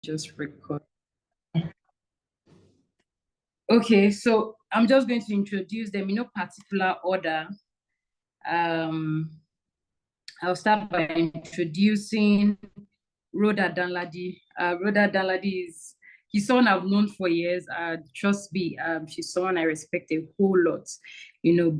just record. Okay, so I'm just going to introduce them in no particular order. I'll start by introducing Rhoda Danladi. Rhoda Danladi he's someone I've known for years. Trust me, she's someone I respect a whole lot,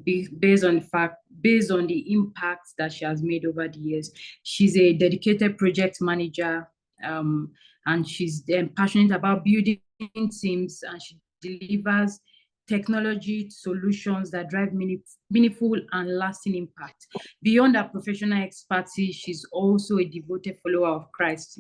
based on the impact that she has made over the years. She's a dedicated project manager, and she's passionate about building teams, and she delivers technology solutions that drive meaningful and lasting impact. Beyond her professional expertise, she's also a devoted follower of Christ.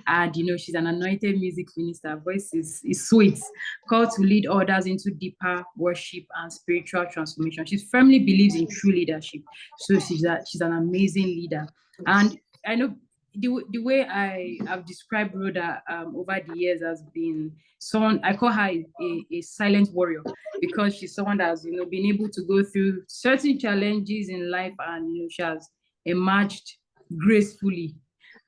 And, she's an anointed music minister. Her voice is sweet, called to lead others into deeper worship and spiritual transformation. She firmly believes in true leadership. So she's an amazing leader. And I know the way I have described Rhoda over the years has been someone, I call her a silent warrior, because she's someone that has been able to go through certain challenges in life, and she has emerged gracefully,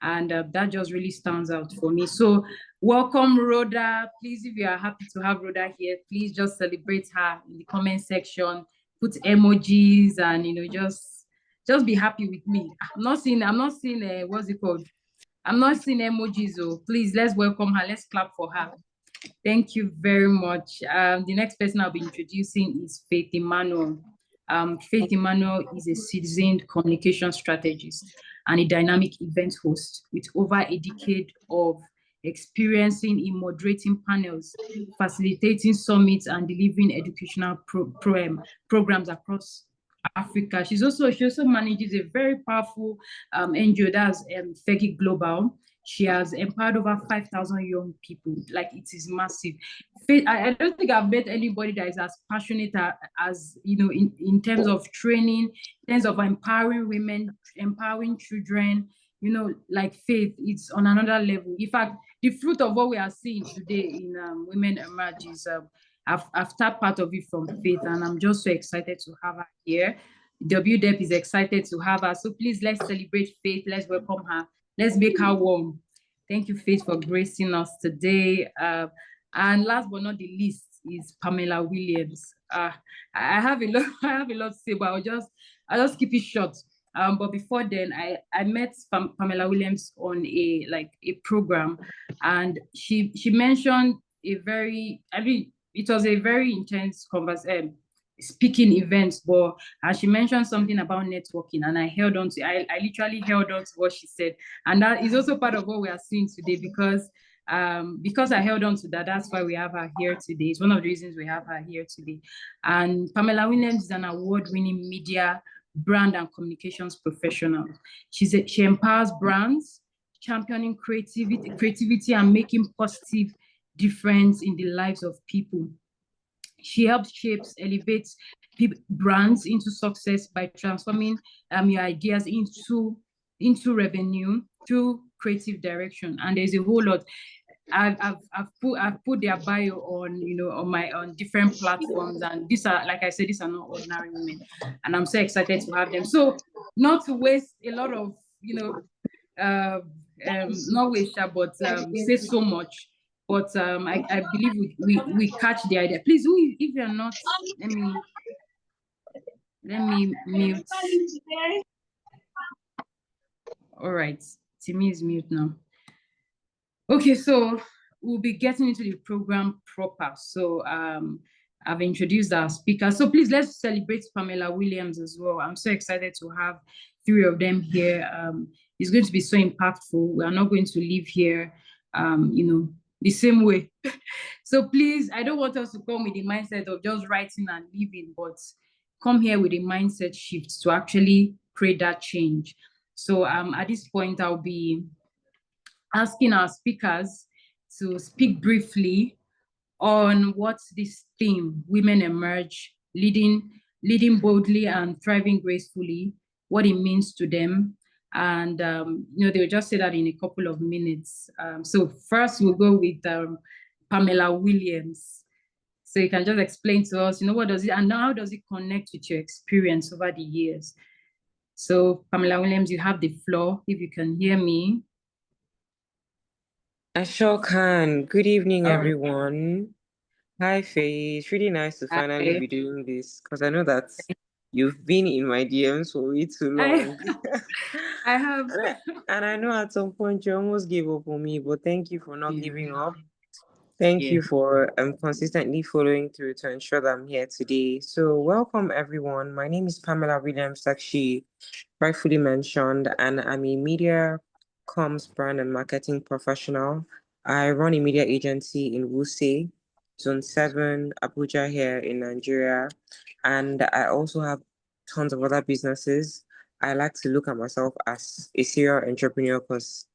and that just really stands out for me. So welcome, Rhoda. Please, if you are happy to have Rhoda here, please just celebrate her in the comment section, put emojis, and just be happy with me. I'm not seeing what's it called? I'm not seeing emojis, so please, let's welcome her. Let's clap for her. Thank you very much. The next person I'll be introducing is Faith Emmanuel. Faith Emmanuel is a seasoned communication strategist and a dynamic event host with over a decade of experiencing in moderating panels, facilitating summits, and delivering educational programs across Africa. She also manages a very powerful NGO, that's Fegi Global. She has empowered over 5,000 young people. Like, it is massive. I don't think I've met anybody that is as passionate as in terms of training, in terms of empowering women, empowering children. Like Faith, it's on another level. In fact, the fruit of what we are seeing today in Women Emerge is I've tapped part of it from Faith, and I'm just so excited to have her here. WDEP is excited to have her. So please, let's celebrate Faith. Let's welcome her. Let's make her warm. Thank you, Faith, for gracing us today. And last but not the least is Pamela Williams. I have a lot to say, but I'll just keep it short. But before then, I met Pamela Williams on a program, and she mentioned it was a very intense conversation, speaking event, but she mentioned something about networking, and I literally held on to what she said, and that is also part of what we are seeing today, because I held on to that. That's why we have her here today. It's one of the reasons we have her here today. And Pamela Williams is an award-winning media, brand, and communications professional. She empowers brands, championing creativity and making positive difference in the lives of people. She helps elevates brands into success by transforming your ideas into revenue through creative direction. And there's a whole lot. I've put their bio on different platforms, and these are, like I said, these are not ordinary women, and I'm so excited to have them. So not to waste a lot of not waste, but say so much. But I believe we catch the idea. Please, if you're not, let me mute. All right, Timmy is mute now. Okay, so we'll be getting into the program proper. So I've introduced our speakers. So please, let's celebrate Pamela Williams as well. I'm so excited to have three of them here. It's going to be so impactful. We are not going to leave here, the same way. So please, I don't want us to come with the mindset of just writing and leaving, but come here with a mindset shift to actually create that change. So at this point, I'll be asking our speakers to speak briefly on what this theme, Women Emerge, leading boldly and thriving gracefully, what it means to them. And, they'll just say that in a couple of minutes. So first we'll go with Pamela Williams. So you can just explain to us, what does it, and how does it connect with your experience over the years? So Pamela Williams, you have the floor, if you can hear me. I sure can. Good evening, All right. everyone. Hi, Faye. It's really nice to finally I, be doing this because I know that you've been in my DMs for way too I, long. I have. And I know at some point you almost gave up on me, but thank you for not Yeah. giving up. Thank Yeah. you for consistently following through to ensure that I'm here today. So, welcome, everyone. My name is Pamela Williams, like she rightfully mentioned, and I'm a media comms brand and marketing professional. I run a media agency in Wuse, Zone 7, Abuja here in Nigeria. And I also have tons of other businesses. I like to look at myself as a serial entrepreneur because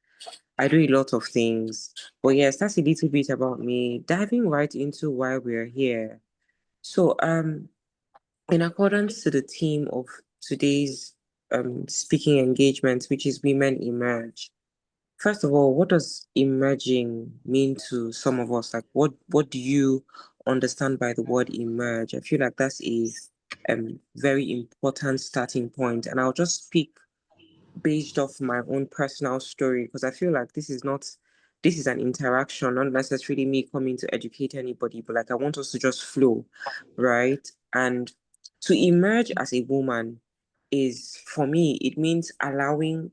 I do a lot of things. But yes, that's a little bit about me. Diving right into why we're here. So, in accordance to the theme of today's speaking engagement, which is Women Emerge. First of all, what does emerging mean to some of us? Like, what do you understand by the word emerge? I feel like that's a very important starting point, and I'll just speak based off my own personal story because I feel like this is an interaction, not necessarily me coming to educate anybody, but like I want us to just flow, right? And to emerge as a woman is for me, it means allowing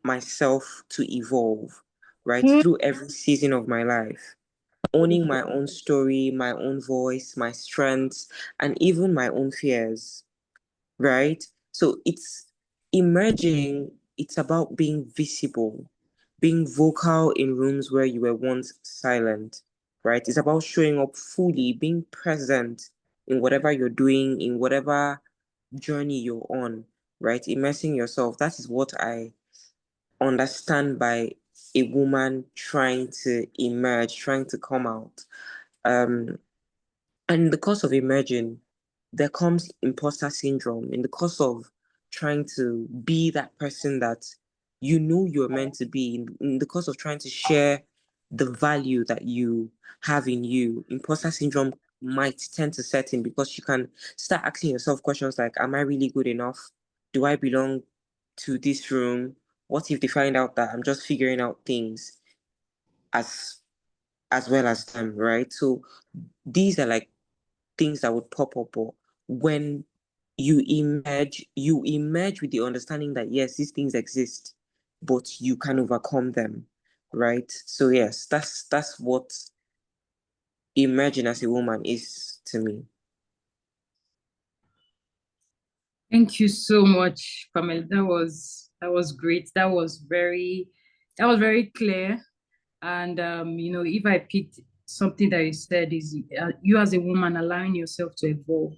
myself to evolve, right, through every season of my life, owning my own story, my own voice, my strengths, and even my own fears, right? So it's emerging, it's about being visible, being vocal in rooms where you were once silent, right? It's about showing up fully, being present in whatever you're doing, in whatever journey you're on, right? Immersing yourself. That is what I understand by a woman trying to emerge, trying to come out. Um, and in the course of emerging, there comes imposter syndrome. In the course of trying to be that person that you know you're meant to be, in the course of trying to share the value that you have in you, imposter syndrome might tend to set in because you can start asking yourself questions like, am I really good enough? Do I belong to this room? What if they find out that I'm just figuring out things as as well as them, right? So these are like things that would pop up. Or when you emerge with the understanding that yes, these things exist, but you can overcome them, right? So yes, that's what emerging as a woman is to me. Thank you so much, Pamela. That was great. That was very clear. And if I picked something that you said is you as a woman allowing yourself to evolve,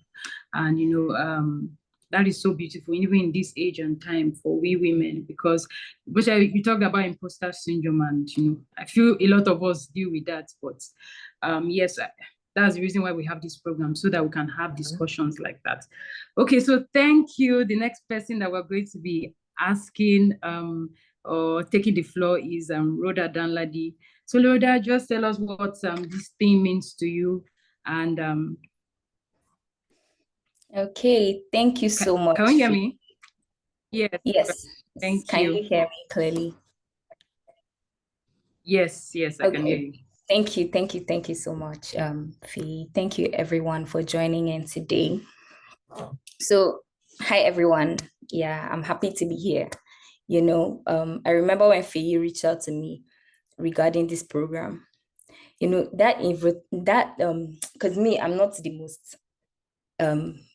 and that is so beautiful, even in this age and time for we women, because which you talked about imposter syndrome, and I feel a lot of us deal with that. But yes, that's the reason why we have this program so that we can have discussions like that. Okay, so thank you. The next person that we're going to be asking or taking the floor is Rhoda Danladi. So Rhoda, just tell us what this thing means to you, and Okay, thank you so much. can you hear me? Yes. Yes. Thank Can you. you hear me clearly? Yes, I can hear you. Thank you, thank you so much, Fee. Thank you everyone for joining in today. So, hi everyone. Yeah, I'm happy to be here. I remember when Fee reached out to me regarding this program. Because me, I'm not the most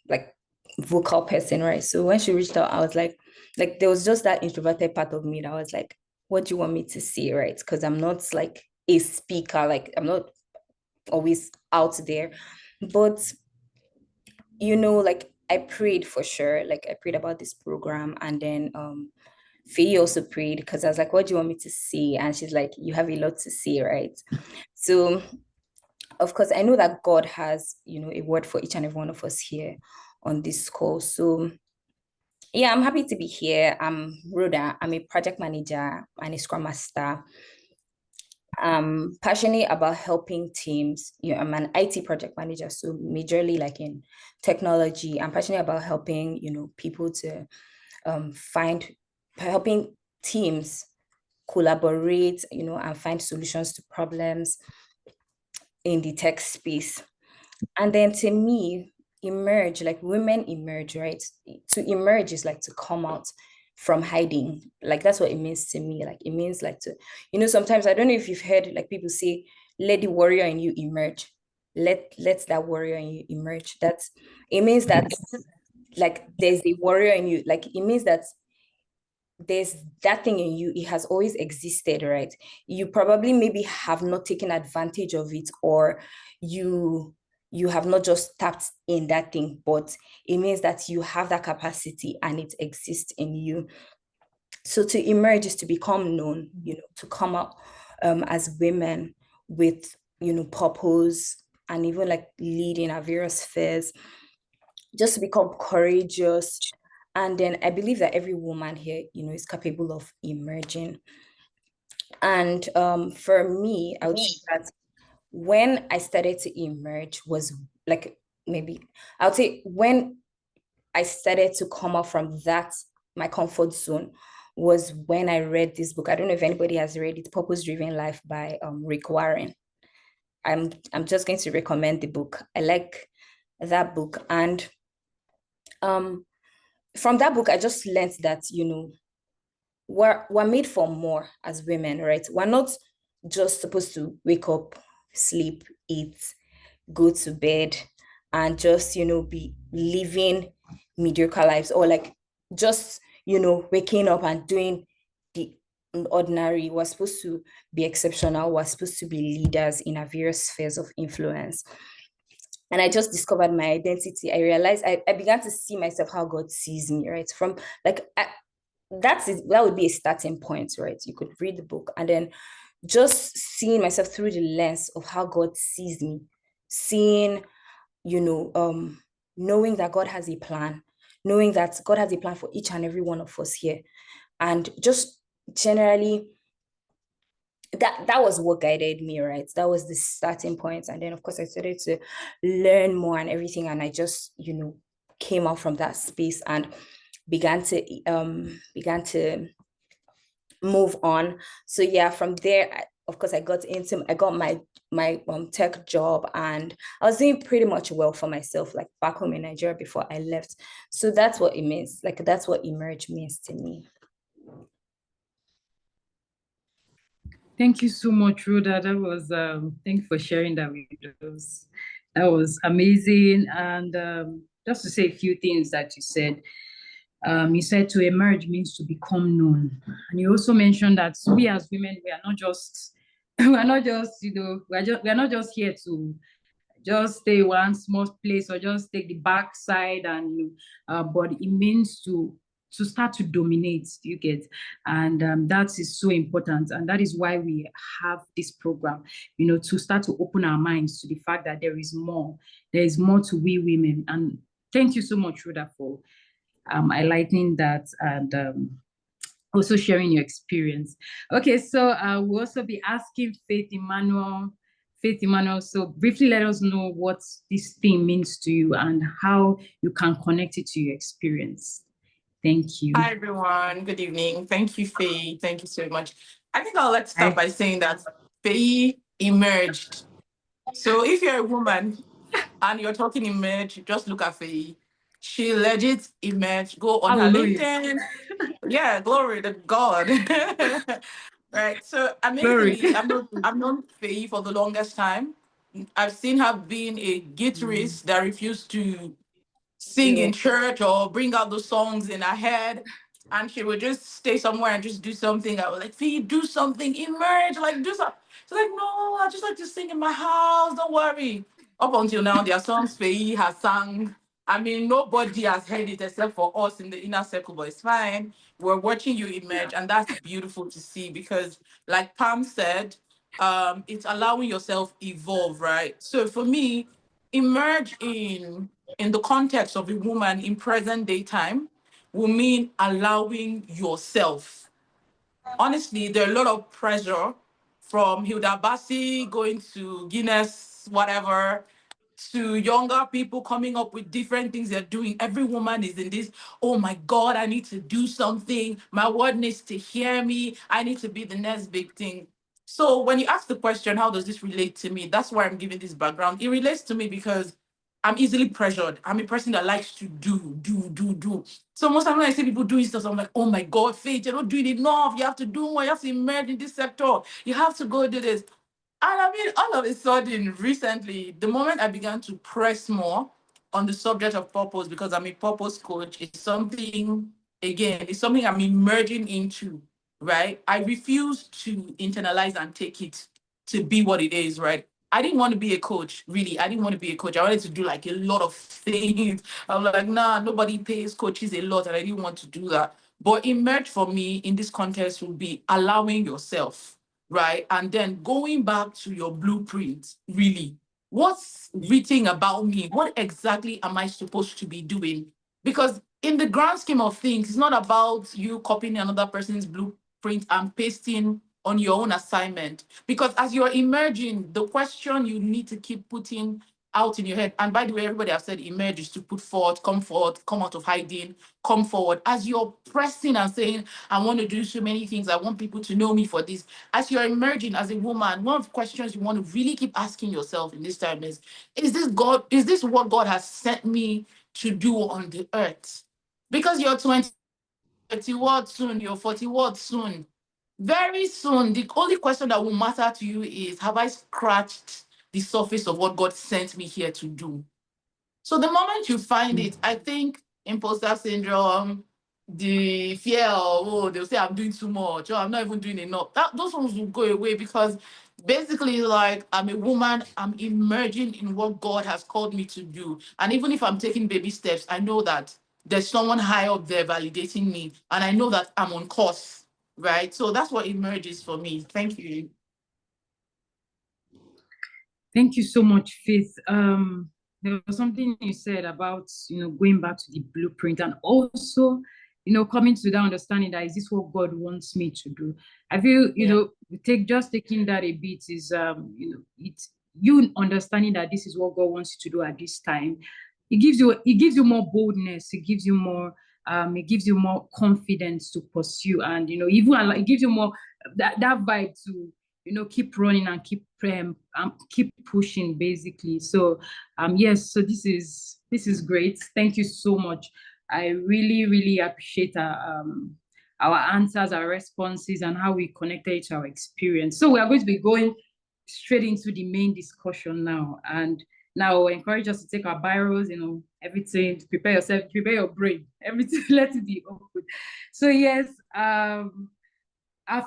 like vocal person, right? So when she reached out, I was like there was just that introverted part of me that was like, what do you want me to say, right? Because I'm not like a speaker, like I'm not always out there. But like I prayed for sure. Like I prayed about this program, and then Faye also prayed because I was like, what do you want me to say? And she's like, you have a lot to say, right? So of course, I know that God has, a word for each and every one of us here on this call. So yeah, I'm happy to be here. I'm Rhoda. I'm a project manager and a scrum master. I'm passionate about helping teams. I'm an IT project manager, so majorly like in technology. I'm passionate about helping, people to find helping teams collaborate, and find solutions to problems in the tech space. And then to me, emerge, like women emerge, right? To emerge is like to come out from hiding. Like that's what it means to me. Like it means like to, sometimes I don't know if you've heard like people say, let the warrior in you emerge. Let that warrior in you emerge. It means that like there's a warrior in you. Like it means that there's that thing in you, it has always existed, right? You probably maybe have not taken advantage of it, or you have not just tapped in that thing, but it means that you have that capacity and it exists in you. So to emerge is to become known, to come out as women with purpose, and even like leading our various spheres, just to become courageous. And then I believe that every woman here, is capable of emerging. And for me, I would say that when I started to emerge was like, maybe I would say when I started to come out from that, my comfort zone, was when I read this book. I don't know if anybody has read it, Purpose Driven Life by Rick Warren. I'm just going to recommend the book. I like that book. And from that book, I just learned that, we're made for more as women, right? We're not just supposed to wake up, sleep, eat, go to bed, and just, be living mediocre lives, or like just, waking up and doing the ordinary. We're supposed to be exceptional. We're supposed to be leaders in our various spheres of influence. And I just discovered my identity. I realized I began to see myself how God sees me, right? From like, that would be a starting point, right? You could read the book and then just seeing myself through the lens of how God sees me, seeing, knowing that God has a plan, knowing that God has a plan for each and every one of us here. And just generally, that was what guided me, right? That was the starting point. And then of course I started to learn more and everything. And I just, came out from that space and began to move on. So yeah, from there, of course, I got my tech job, and I was doing pretty much well for myself, like back home in Nigeria before I left. So that's what it means. Like that's what emerge means to me. Thank you so much, Rhoda. That was thank you for sharing that with us. That was amazing. And just to say a few things that you said. You said to emerge means to become known. And you also mentioned that we as women, we are not just, we're not just, we're not just here to just stay one small place or just take the backside, and but it means to start to dominate. You get? And that is so important, and that is why we have this program, to start to open our minds to the fact that there is more to we women. And thank you so much, Rhoda, for highlighting that, and also sharing your experience. Okay, so we'll also be asking Faith Emmanuel. So briefly let us know what this thing means to you and how you can connect it to your experience. Thank you. Hi, everyone. Good evening. Thank you, Faye. Thank you so much. I think let's start by saying that Faye emerged. So if you're a woman and you're talking emerge, just look at Faye. She legit emerged. Go on Hallelujah. her LinkedIn. Yeah, glory to God. Right. So amazingly, I've known Faye for the longest time. I've seen her being a guitarist that refused to sing in church or bring out those songs in her head. And she would just stay somewhere and just do something. I was like, Fee, do something, emerge, like do something. She's like, no, I just like to sing in my house, don't worry. Up until now, there are songs Faye has sung. I mean, nobody has heard it except for us in the inner circle, but it's fine. We're watching you emerge, and that's beautiful to see because, like Pam said, it's allowing yourself evolve, right? So for me, emerge in the context of a woman in present day time will mean allowing yourself. Honestly, there are a lot of pressure from Hilda Bassi going to Guinness, whatever, to younger people coming up with different things they're doing. Every woman is in this, oh my God, I need to do something. My word needs to hear me. I need to be the next big thing. So when you ask the question, how does this relate to me? That's why I'm giving this background. It relates to me because I'm easily pressured. I'm a person that likes to do. So most of the time when I see people doing stuff, I'm like, oh my God, Faith, you're not doing enough. You have to do more. You have to emerge in this sector. You have to go do this. And I mean, all of a sudden, recently, the moment I began to press more on the subject of purpose, because I'm a purpose coach, it's something, again, it's something I'm emerging into, right? I refuse to internalize and take it to be what it is, right? I didn't want to be a coach, really. I didn't want to be a coach. I wanted to do like a lot of things. I'm like, nah, nobody pays coaches a lot, and I didn't want to do that. But emerge for me in this context would be allowing yourself, right? And then going back to your blueprint, really, what's written about me? What exactly am I supposed to be doing? Because in the grand scheme of things, it's not about you copying another person's blueprint and pasting on your own assignment. Because as you're emerging, the question you need to keep putting out in your head, and by the way, everybody have said emerge is to put forth, come out of hiding, come forward. As you're pressing and saying, I want to do so many things, I want people to know me for this. As you're emerging as a woman, one of the questions you want to really keep asking yourself in this time is this God, is this what God has sent me to do on the earth? Because you're 20, 30 words soon, you're 40 words soon. Very soon, the only question that will matter to you is, have I scratched the surface of what God sent me here to do? So the moment you find it, I think imposter syndrome, the fear of, oh, they'll say I'm doing too much, or I'm not even doing enough, those ones will go away, because basically, like, I'm a woman, I'm emerging in what God has called me to do. And even if I'm taking baby steps, I know that there's someone high up there validating me, and I know that I'm on course, right? So that's what emerges for me. Thank you. Thank you so much, Faith. There was something you said about, going back to the blueprint, and also, coming to that understanding that is this what God wants me to do. I feel, taking that a bit is, it's you understanding that this is what God wants you to do at this time. It gives you more boldness. It gives you more confidence to pursue, and even it gives you more that vibe to keep running and keep pushing, basically. So yes, so this is great. Thank you so much. I really, really appreciate our answers, our responses, and how we connected to our experience. So we are going to be going straight into the main discussion now. And now I encourage us to take our biros, everything, prepare yourself, prepare your brain, everything, let it be open. So yes, our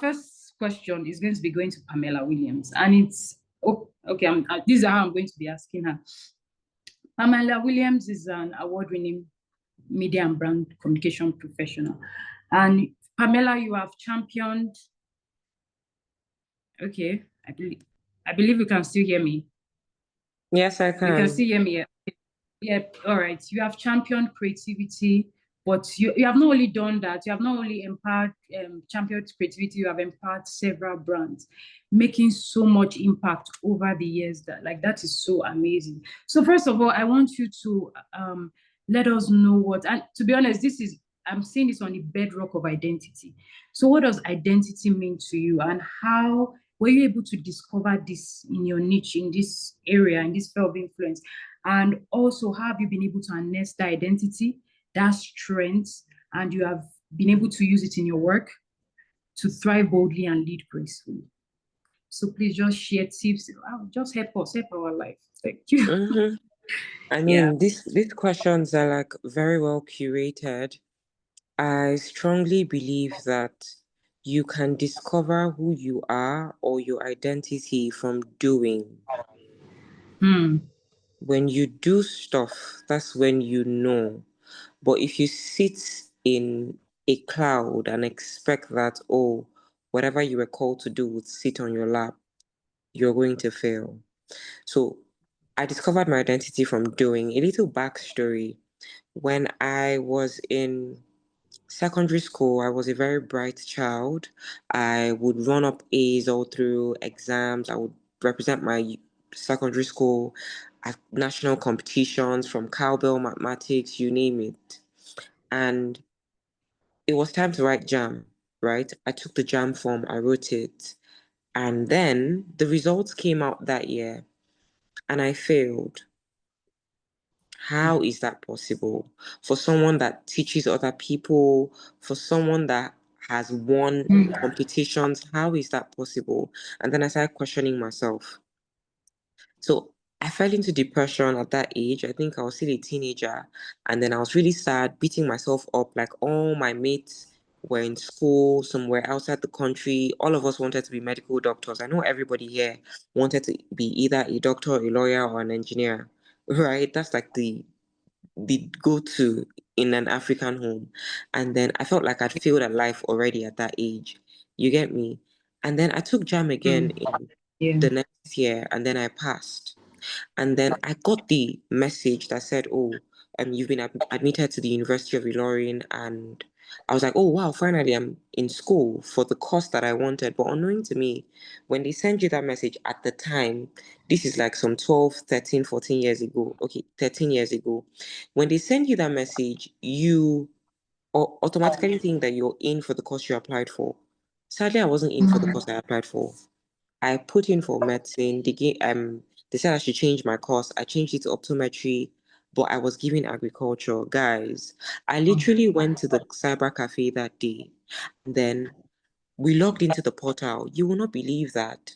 first question is going to be going to Pamela Williams, and it's okay. This is how I'm going to be asking her. Pamela Williams is an award-winning media and brand communication professional, and Pamela, you have championed. Okay, I believe you can still hear me. Yes, I can. You can still hear me. Yeah, all right. You have championed creativity, but you have not only done that, you have not only empowered, championed creativity, you have empowered several brands, making so much impact over the years. That is so amazing. So first of all, I want you to let us know and to be honest, I'm saying this on the bedrock of identity. So what does identity mean to you, and how were you able to discover this in your niche, in this area, in this sphere of influence? And also, how have you been able to harness that identity, that strength, and you have been able to use it in your work to thrive boldly and lead gracefully? So please just share tips. Just help us, help our life. Thank you. Mm-hmm. I mean, these questions are like very well curated. I strongly believe that you can discover who you are or your identity from doing. When you do stuff, that's when you know. But if you sit in a cloud and expect that, oh, whatever you were called to do would sit on your lap, you're going to fail. So I discovered my identity from doing. A little backstory. When I was in secondary school, I was a very bright child. I would run up A's all through exams. I would represent my secondary school, at national competitions from cowbell, mathematics, you name it. And it was time to write jam, right? I took the jam form, I wrote it. And then the results came out that year and I failed. How is that possible? For someone that teaches other people, for someone that has won competitions, how is that possible? And then I started questioning myself. So I fell into depression at that age. I think I was still a teenager. And then I was really sad, beating myself up. Like all my mates were in school somewhere outside the country. All of us wanted to be medical doctors. I know everybody here wanted to be either a doctor, a lawyer, or an engineer, right? That's like the go-to in an African home. And then I felt like I'd failed at life already at that age. You get me? And then I took JAM again in the next year and then I passed. And then I got the message that said, oh, you've been admitted to the University of Ilorin. And I was like, oh, wow, finally I'm in school for the course that I wanted. But unknowing to me, when they send you that message at the time, this is like some 12, 13, 14 years ago. Okay, 13 years ago. When they send you that message, you automatically think that you're in for the course you applied for. Sadly, I wasn't in for the course I applied for. I put in for medicine. They said I should change my course. I changed it to optometry, but I was given agriculture. Guys, I literally went to the cyber cafe that day. And then we logged into the portal. You will not believe that.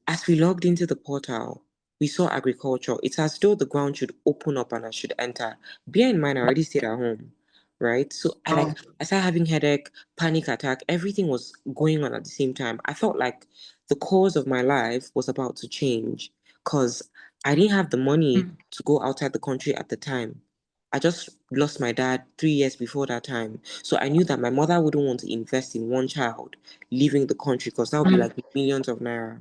As we logged into the portal, we saw agriculture. It's as though the ground should open up and I should enter. Bear in mind, I already stayed at home, right? So I started having headache, panic attack. Everything was going on at the same time. I felt like the course of my life was about to change because I didn't have the money to go outside the country at the time. I just lost my dad 3 years before that time. So I knew that my mother wouldn't want to invest in one child leaving the country because that would be like millions of naira,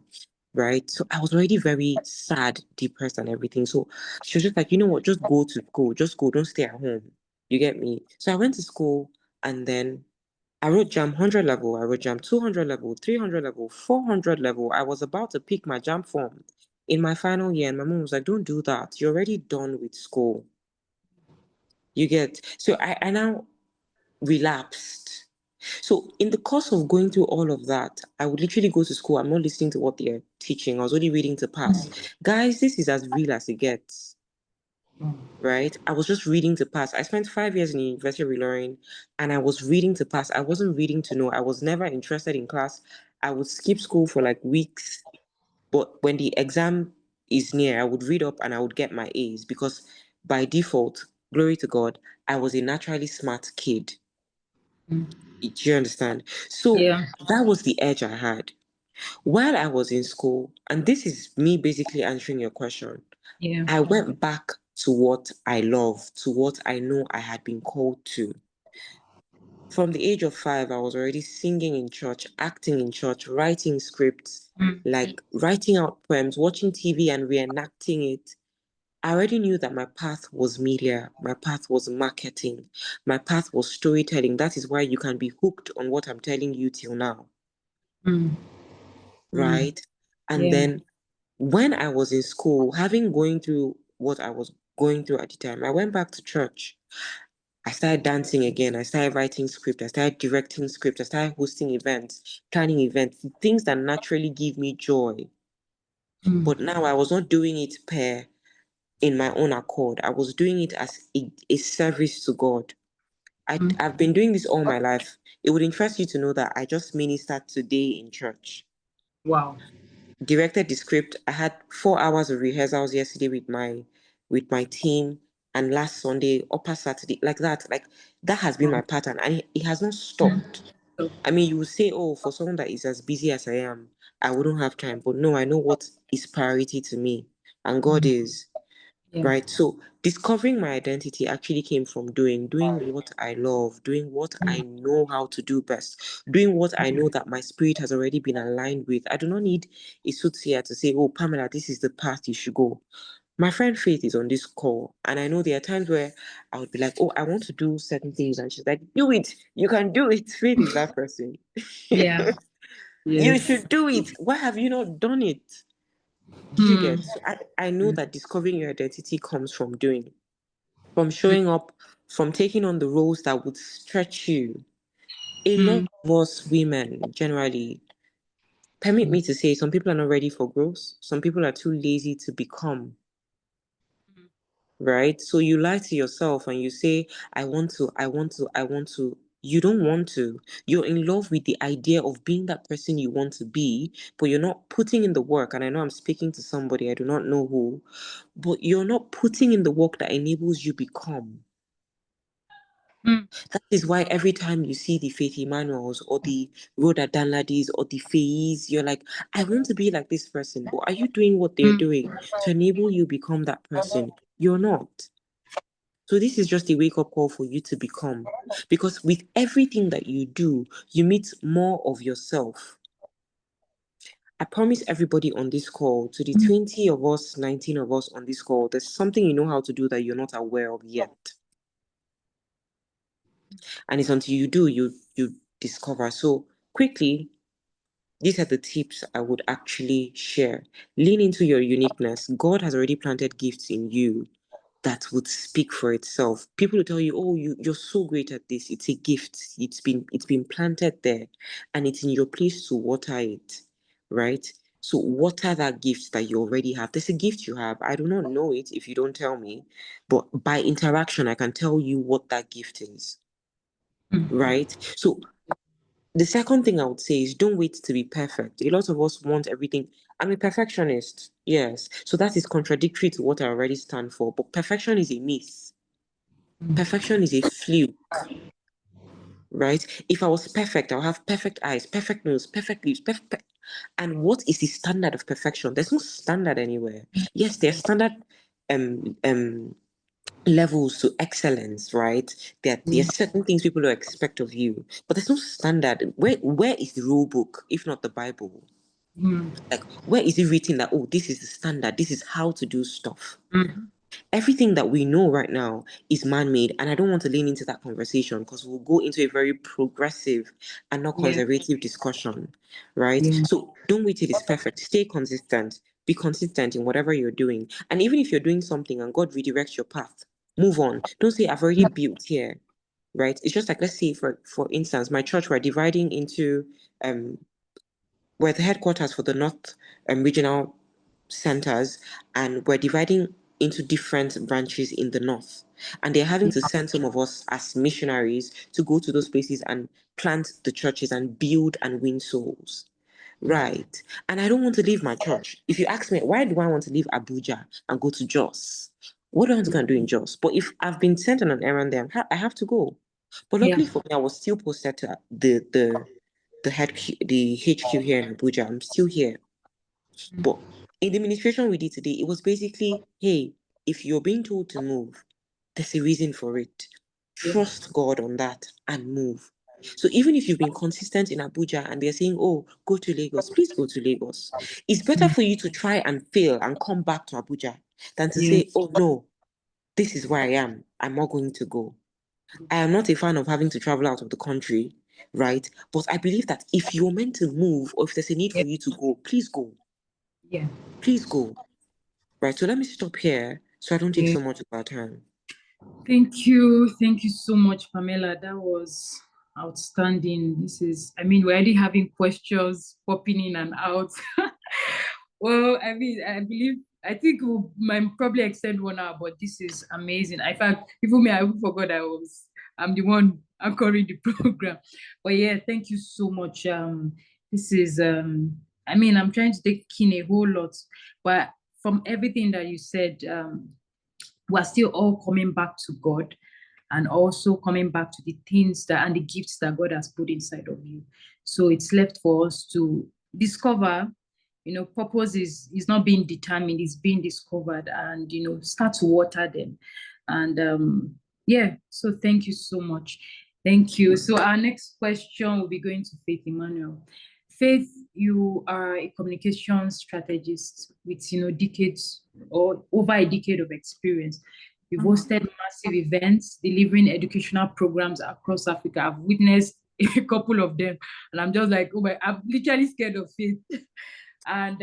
right? So I was already very sad, depressed, and everything. So she was just like, you know what, just go to school, just go, don't stay at home. You get me? So I went to school and then I wrote JAM 100 level, I wrote JAM 200 level, 300 level, 400 level. I was about to pick my JAM form in my final year, and my mom was like, don't do that. You're already done with school. You get? So I now relapsed. So in the course of going through all of that, I would literally go to school. I'm not listening to what they're teaching. I was only reading to pass. Guys, this is as real as it gets, right? I was just reading to pass. I spent 5 years in the University of Ilorin and I was reading to pass. I wasn't reading to know. I was never interested in class. I would skip school for like weeks. But when the exam is near, I would read up and I would get my A's because by default, glory to God, I was a naturally smart kid. Do you understand? So that was the edge I had. While I was in school, and this is me basically answering your question, I went back to what I love, to what I know I had been called to. From the age of 5, I was already singing in church, acting in church, writing scripts, like writing out poems, watching TV and reenacting it. I already knew that my path was media, my path was marketing, my path was storytelling. That is why you can be hooked on what I'm telling you till now. Right? And then when I was in school, having going through what I was going through at the time, I went back to church. I started dancing again. I started writing script. I started directing script. I started hosting events, planning events, things that naturally give me joy. But now I was not doing it in my own accord. I was doing it as a service to God. I've been doing this all my life. It would interest you to know that I just ministered today in church. Wow. Directed the script. I had 4 hours of rehearsals yesterday with my team, and last Sunday, upper Saturday, like that. Like that has been my pattern, and it has not stopped. I mean, you would say, oh, for someone that is as busy as I am, I wouldn't have time. But no, I know what is priority to me, and God is. Right. So discovering my identity actually came from doing what I love, doing what I know how to do best, doing what I know that my spirit has already been aligned with. I do not need a soothsayer to say, oh, Pamela, this is the path you should go. My friend Faith is on this call, and I know there are times where I would be like, oh, I want to do certain things, and she's like, do it. You can do it. Faith is that person. Yeah. You should do it. Why have you not done it? Did you get? So I know that discovering your identity comes from doing, from showing up, from taking on the roles that would stretch you. A lot of us women generally, permit me to say, some people are not ready for growth. Some people are too lazy to become, right? So you lie to yourself and you say, I want to, I want to, I want to. You don't want to. You're in love with the idea of being that person you want to be, but you're not putting in the work. And I know I'm speaking to somebody, I do not know who, but you're not putting in the work that enables you become. That is why every time you see the Faith Emmanuels or the Rhoda Danladis or the Fays, you're like, I want to be like this person. But are you doing what they're doing to enable you become that person? You're not. So this is just a wake-up call for you to become. Because with everything that you do, you meet more of yourself. I promise everybody on this call, to the 20 of us, 19 of us on this call, there's something you know how to do that you're not aware of yet. And it's until you do, you discover. So quickly, these are the tips I would actually share. Lean into your uniqueness. God has already planted gifts in you that would speak for itself. People will tell you, oh, you're so great at this. It's a gift. It's been planted there, and it's in your place to water it, right? So water that gift that you already have. There's a gift you have. I do not know it if you don't tell me, but by interaction, I can tell you what that gift is, right? So the second thing I would say is don't wait to be perfect. A lot of us want everything. I'm a perfectionist, yes. So that is contradictory to what I already stand for. But perfection is a myth. Perfection is a fluke, right? If I was perfect, I'll have perfect eyes, perfect nose, perfect lips, perfect. And what is the standard of perfection? There's no standard anywhere. Yes, there's standard levels to excellence, right? There's certain things people will expect of you, but there's no standard. Where is the rule book if not the Bible? Like, where is it written that, oh, this is the standard, this is how to do stuff? Everything that we know right now is man-made, and I don't want to lean into that conversation because we'll go into a very progressive and not conservative discussion, right? So don't wait till it's perfect. Stay consistent. Be consistent in whatever you're doing. And even if you're doing something and God redirects your path, move on. Don't say, I've already built here, right? It's just like, let's say, for instance, my church, we're dividing into, we're the headquarters for the North regional centers, and we're dividing into different branches in the north, and they're having to send some of us as missionaries to go to those places and plant the churches and build and win souls, right? And I don't want to leave my church. If you ask me, why do I want to leave Abuja and go to Jos? What do I want to go and do in Jos? But if I've been sent on an errand there, I have to go. But luckily for me, I was still posted to the HQ here in Abuja. I'm still here. But in the administration we did today, it was basically, hey, if you're being told to move, there's a reason for it. Trust God on that and move. So even if you've been consistent in Abuja and they're saying, oh, go to Lagos, please go to Lagos. It's better for you to try and fail and come back to Abuja than to say, oh, no, this is where I am. I'm not going to go. I am not a fan of having to travel out of the country, right? But I believe that if you're meant to move or if there's a need for you to go, please go. Please go. Right, so let me stop here so I don't take so much of our time. Thank you so much, Pamela. That was outstanding. We're already having questions popping in and out. Well, I think we might probably extend 1 hour, but this is amazing. In fact, even me, I forgot I'm the one anchoring the program. But yeah, thank you so much. This is, I'm trying to take in a whole lot, but from everything that you said, we're still all coming back to God and also coming back to the things and the gifts that God has put inside of you. So it's left for us to discover, purpose is not being determined, it's being discovered, and, start to water them. And so thank you so much. Thank you. So our next question will be going to Faith Emmanuel. Faith, you are a communication strategist with, decades or over a decade of experience. You've hosted massive events, delivering educational programs across Africa. I've witnessed a couple of them, and I'm just like, oh my, I'm literally scared of Faith. and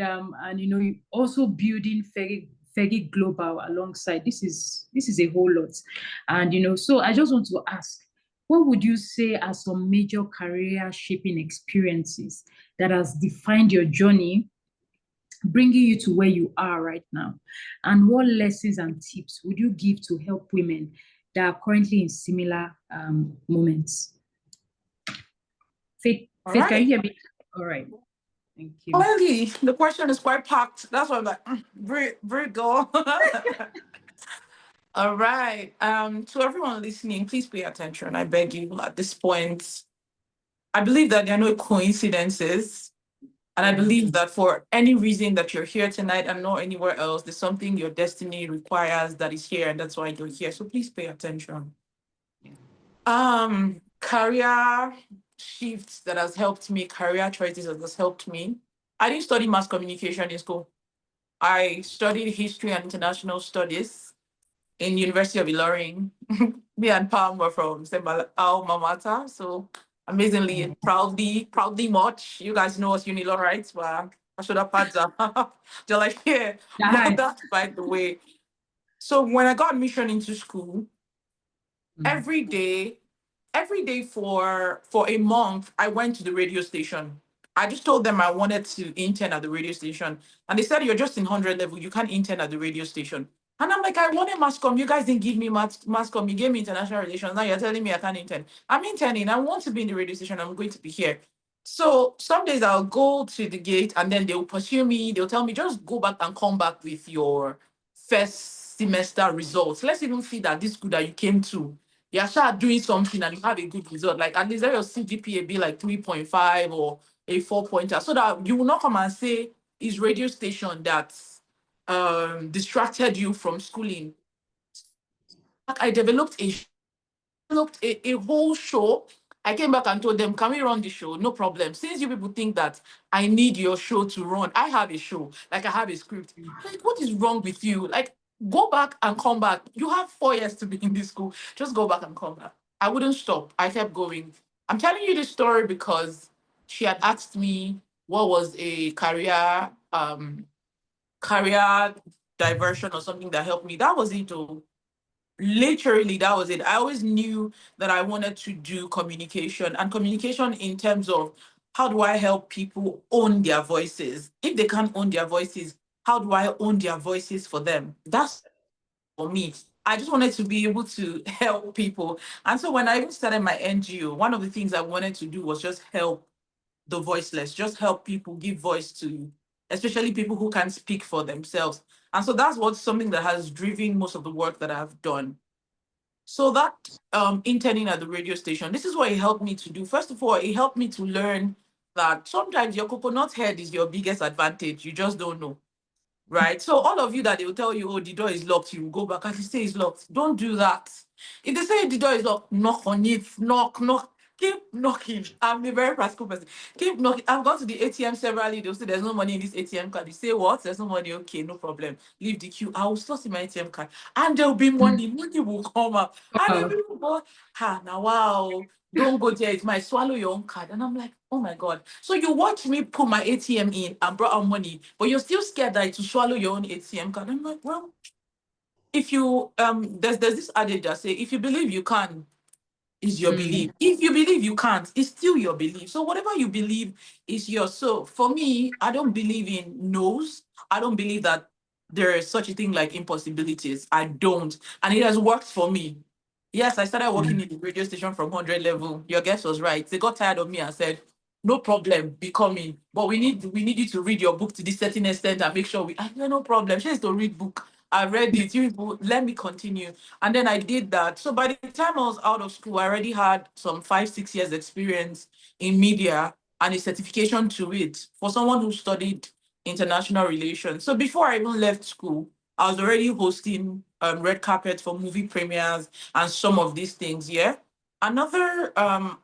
also building Ferry Global alongside. This is a whole lot. And so I just want to ask, what would you say are some major career shaping experiences that has defined your journey, bringing you to where you are right now? And what lessons and tips would you give to help women that are currently in similar moments? Faith, All Faith, can you right. hear me? All right. Thank you. Clearly, the question is quite packed. That's why I'm like, very go. All right. To everyone listening, please pay attention. I beg you. At this point, I believe that there are no coincidences. And I believe that for any reason that you're here tonight and not anywhere else, there's something your destiny requires that is here, and that's why you're here. So please pay attention. Career shifts that has helped me, career choices that has helped me. I didn't study mass communication in school. I studied history and international studies in University of Ilorin. Me and Pam were from same alma mater, so amazingly and proudly much. You guys know us Unilor, right? But I should have had that. They're like, yeah, but that's by the way. So when I got admission into school, every day for a month, I went to the radio station. I just told them I wanted to intern at the radio station. And they said, you're just in 100 level. You can't intern at the radio station. And I'm like, I wanted mass comm. You guys didn't give me mass comm. You gave me international relations. Now you're telling me I can't intern. I'm interning. I want to be in the radio station. I'm going to be here. So some days I'll go to the gate and then they'll pursue me. They'll tell me, just go back and come back with your first semester results. Let's even see that this school that you came to, you're sure doing something and you have a good result. Like at least let your CGPA be like 3.5 or a 4-pointer, so that you will not come and say it's radio station that distracted you from schooling. Like I developed a whole show. I came back and told them, can we run the show? No problem. Since you people think that I need your show to run, I have a show. Like I have a script. Like, what is wrong with you? Like, go back and come back. You have 4 years to be in this school. Just go back and come back. I wouldn't stop. I kept going. I'm telling you this story because she had asked me what was a career diversion or something that helped me. That was it. Oh. Literally, that was it. I always knew that I wanted to do communication, and communication in terms of how do I help people own their voices? If they can't own their voices, how do I own their voices for them? That's for me. I just wanted to be able to help people. And so when I even started my NGO, one of the things I wanted to do was just help the voiceless, just help people, give voice to especially people who can't speak for themselves. And so that's what's something that has driven most of the work that I've done. So that interning at the radio station, this is what it helped me to do. First of all, it helped me to learn that sometimes your coconut head is your biggest advantage. You just don't know. Right. So all of you that they will tell you, oh, the door is locked, you will go back and you say it's locked. Don't do that. If they say the door is locked, knock on it, knock. Keep knocking. I'm a very practical person. Keep knocking. I've gone to the ATM severally. They'll say there's no money in this ATM card. You say what? There's no money. Okay, no problem. Leave the queue. I will slot in my ATM card. And there'll be money. Money will come up. And then people go, now wow. Don't go there. It might swallow your own card. And I'm like, oh my God. So you watch me put my ATM in and brought out money, but you're still scared that it will swallow your own ATM card. I'm like, well, if you there's this adage that say if you believe you can, is your belief. If you believe you can't, it's still your belief. So whatever you believe is yours. So for me, I don't believe in no's. I don't believe that there is such a thing like impossibilities. I don't. And it has worked for me. Yes, I started working in the radio station from 100 level. Your guess was right. They got tired of me and said, no problem, be coming. But we need you to read your book to this certain extent and make sure I said, no problem. She has to read book. I read it. You people, let me continue. And then I did that. So by the time I was out of school, I already had some 5-6 years experience in media and a certification to it for someone who studied international relations. So before I even left school, I was already hosting red carpet for movie premieres and some of these things. Yeah. Another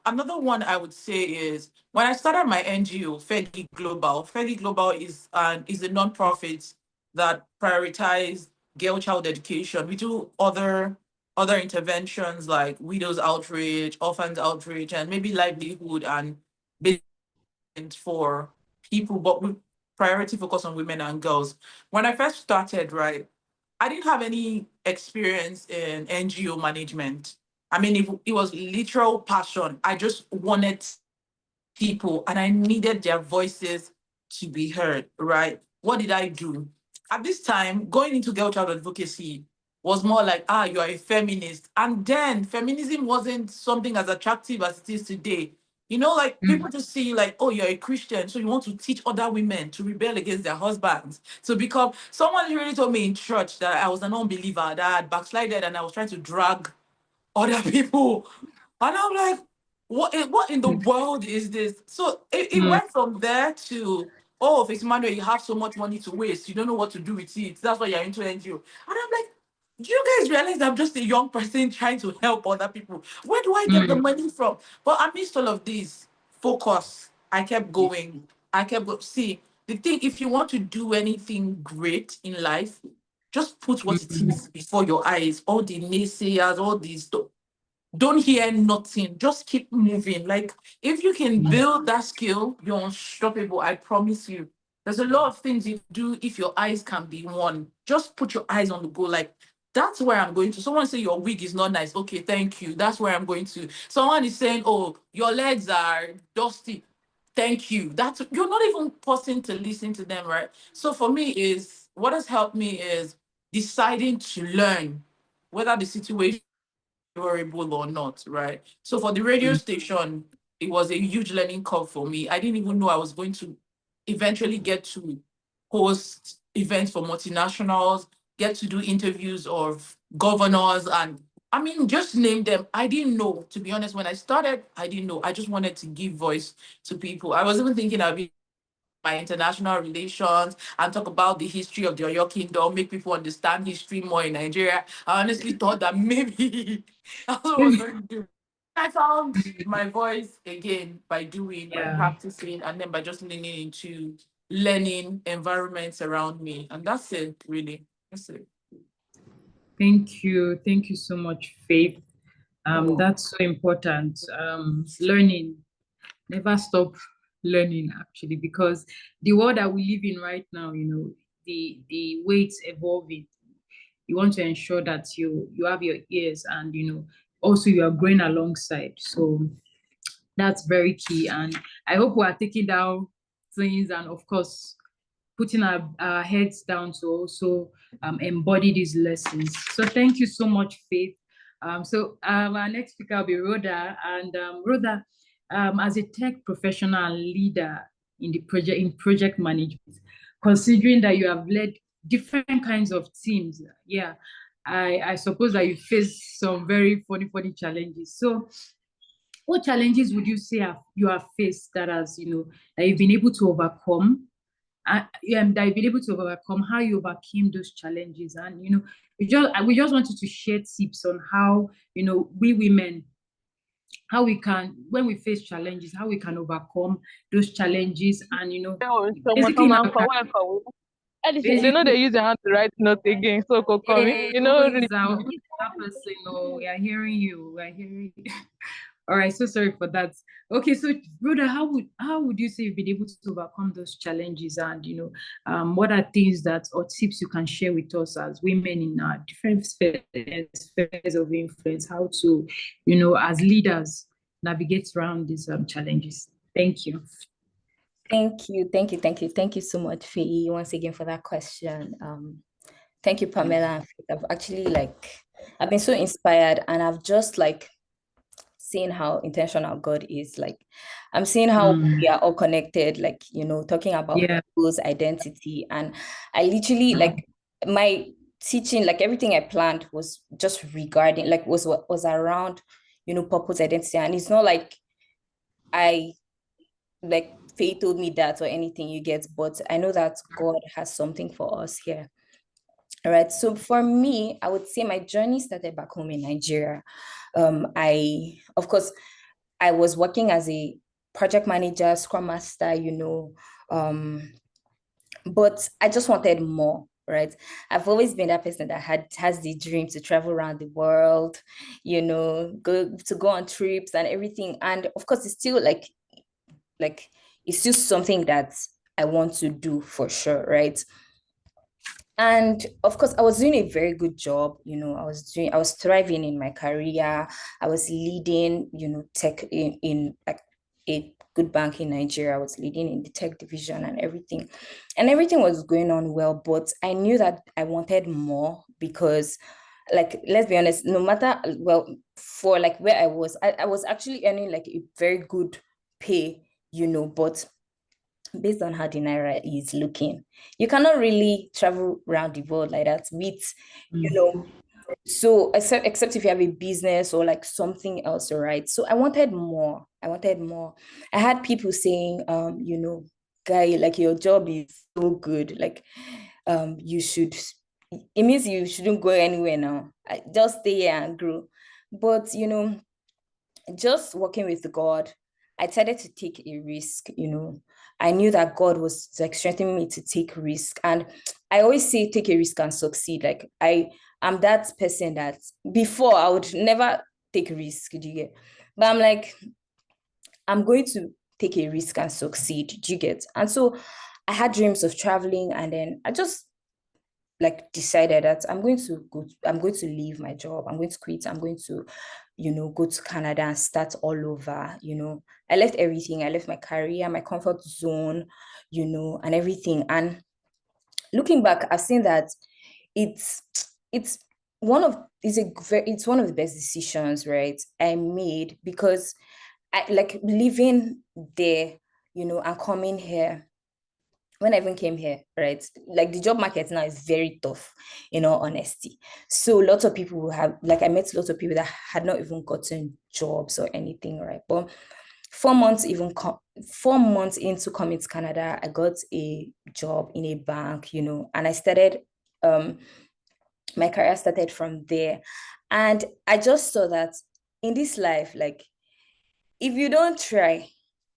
one I would say is when I started my NGO, Fairly Global. Fairly Global is a nonprofit that prioritize girl child education. We do other interventions like widows outreach, orphans outreach, and maybe livelihood and business for people. But priority focus on women and girls. When I first started, right, I didn't have any experience in NGO management. I mean, it was literal passion. I just wanted people and I needed their voices to be heard, right? What did I do? At this time, going into girl child advocacy was more like, you are a feminist. And then feminism wasn't something as attractive as it is today. You know, like people just see like, oh, you're a Christian, so you want to teach other women to rebel against their husbands. To become someone really told me in church that I was an unbeliever, that I had backslided and I was trying to drag other people. And I'm like, what in the world is this? So it went from there to, oh, Fitzmanuel, you have so much money to waste. You don't know what to do with it. That's why you're into NGO. And I'm like, do you guys realize I'm just a young person trying to help other people? Where do I get the money from? But amidst all of this, focus. I kept going. I kept going. See, the thing, if you want to do anything great in life, just put what it is before your eyes. All the naysayers, all these, don't hear nothing. Just keep moving. Like, if you can build that skill, you're unstoppable. I promise you. There's a lot of things you do if your eyes can be one. Just put your eyes on the goal. Like, that's where I'm going to. Someone say your wig is not nice. Okay, thank you. That's where I'm going to. Someone is saying, oh, your legs are dusty. Thank you. That's, you're not even pausing to listen to them, right? So for me is, what has helped me is deciding to learn whether the situation favorable or not, right? So for the radio station, it was a huge learning curve for me. I didn't even know I was going to eventually get to host events for multinationals, get to do interviews of governors, and I mean, just name them. I didn't know, to be honest. When I started, I didn't know. I just wanted to give voice to people. I was even thinking I'd be my international relations and talk about the history of the Oyo Kingdom, make people understand history more in Nigeria. I honestly thought that maybe that's what I was going to do. I found my voice again by doing, by practicing, and then by just leaning into learning environments around me. And that's it, really. That's it. Thank you. Thank you so much, Faith. That's so important. Learning, never stop learning, actually, because the world that we live in right now, the way it's evolving, you want to ensure that you have your ears and also you are growing alongside. So that's very key. And I hope we are taking down things and of course putting our heads down to also embody these lessons. So thank you so much, Faith. Our next speaker will be Rhoda. And Rhoda, as a tech professional and leader in project management, considering that you have led different kinds of teams, I suppose that you face some very funny challenges. So what challenges would you say you have faced that that you've been able to overcome? That you've been able to overcome, how you overcame those challenges, and we just wanted to share tips on how we women, how we can, when we face challenges, how we can overcome those challenges, and basically in our they know they use their hand to write notes again. So yeah, you know, we are hearing you. All right, so sorry for that. Okay, so Rhoda, how would you say you've been able to overcome those challenges, and what are things or tips you can share with us as women in different spheres of influence, how to as leaders navigate around these challenges? Thank you. Thank you so much, Faye, once again for that question. Thank you, Pamela. I've actually I've been so inspired, and I've just seeing how intentional God is. I'm seeing how we are all connected, talking about people's identity. And I literally my teaching, everything I planned was just regarding was around purpose, identity. And it's not I Faye told me that or anything, you get, but I know that God has something for us here. All right. So for me, I would say my journey started back home in Nigeria. Of course, I was working as a project manager, scrum master, but I just wanted more, right? I've always been that person that has the dream to travel around the world, go on trips and everything. And of course, it's still it's still something that I want to do for sure, right? And of course, I was doing a very good job. I was thriving in my career. I was leading, tech in like a good bank in Nigeria. I was leading in the tech division and everything. And everything was going on well, but I knew that I wanted more because, like, let's be honest, no matter, well, for like where I was actually earning like a very good pay, but based on how the naira is looking, you cannot really travel around the world like that with, so except if you have a business or like something else, right? So I wanted more. I had people saying, guy, like your job is so good, like you should, it means you shouldn't go anywhere now. Just stay here and grow. But just working with God, I decided to take a risk. I knew that God was like strengthening me to take risk. And I always say take a risk and succeed. Like I'm that person that before I would never take a risk, do you get? But I'm like, I'm going to take a risk and succeed, do you get? And so I had dreams of traveling, and then I just like decided that I'm going to leave my job. I'm going to quit. I'm going to, go to Canada and start all over. I left everything. I left my career, my comfort zone, and everything. And looking back, I've seen that it's it's one of the best decisions, right, I made, because I like living there, and coming here. When I even came here, right, like the job market now is very tough, in all honesty. So lots of people who have, like, I met lots of people that had not even gotten jobs or anything, right? But 4 months, 4 months into coming to Canada, I got a job in a bank, and I started, my career started from there. And I just saw that in this life, like, if you don't try,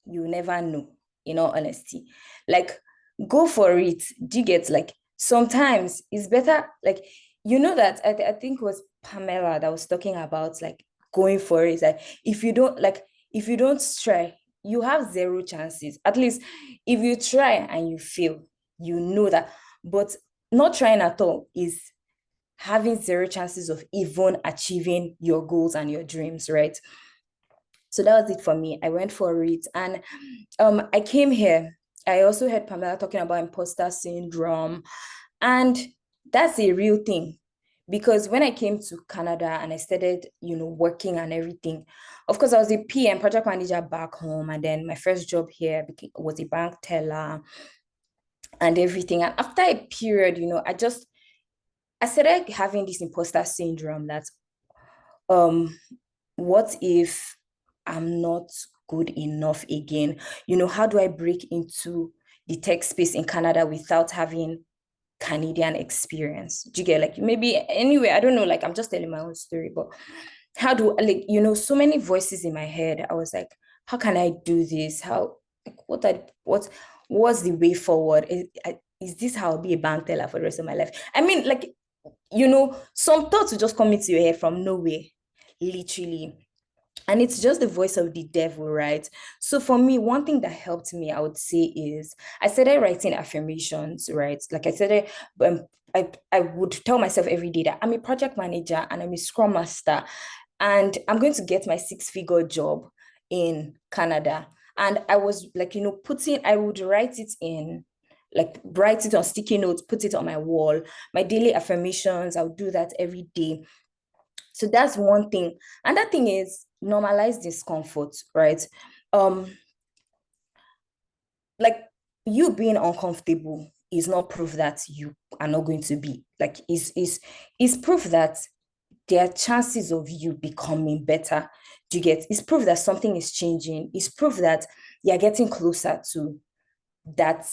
you never know, in all honesty. Like, go for it. Do you get, like, sometimes it's better, like, that I think it was Pamela that was talking about, like, going for it. Like, if you don't try, you have zero chances. At least if you try and you fail, that. But not trying at all is having zero chances of even achieving your goals and your dreams, right? So that was it for me. I went for it. And I came here. I also heard Pamela talking about imposter syndrome. And that's a real thing. Because when I came to Canada and I started, working and everything, of course, I was a PM, project manager back home. And then my first job here was a bank teller and everything. And after a period, I started having this imposter syndrome that, what if I'm not good enough again? How do I break into the tech space in Canada without having Canadian experience? Do you get, like, maybe anyway, I don't know, like, I'm just telling my own story, but how do, like, so many voices in my head. I was like, how can I do this? How, like, what's the way forward? Is this how I'll be a bank teller for the rest of my life? I mean, like, some thoughts will just come into your head from nowhere, literally. And it's just the voice of the devil, right? So for me, one thing that helped me, I would say, is I started writing affirmations, right? Like I said, I would tell myself every day that I'm a project manager and I'm a scrum master, and I'm going to get my 6-figure job in Canada. And I was like, I would write it on sticky notes, put it on my wall, my daily affirmations. I would do that every day. So that's one thing. And that thing is normalize discomfort, right? Like, you being uncomfortable is not proof that you are not going to be, like, is proof that there are chances of you becoming better. Do you get? It's proof that something is changing. It's proof that you're getting closer to that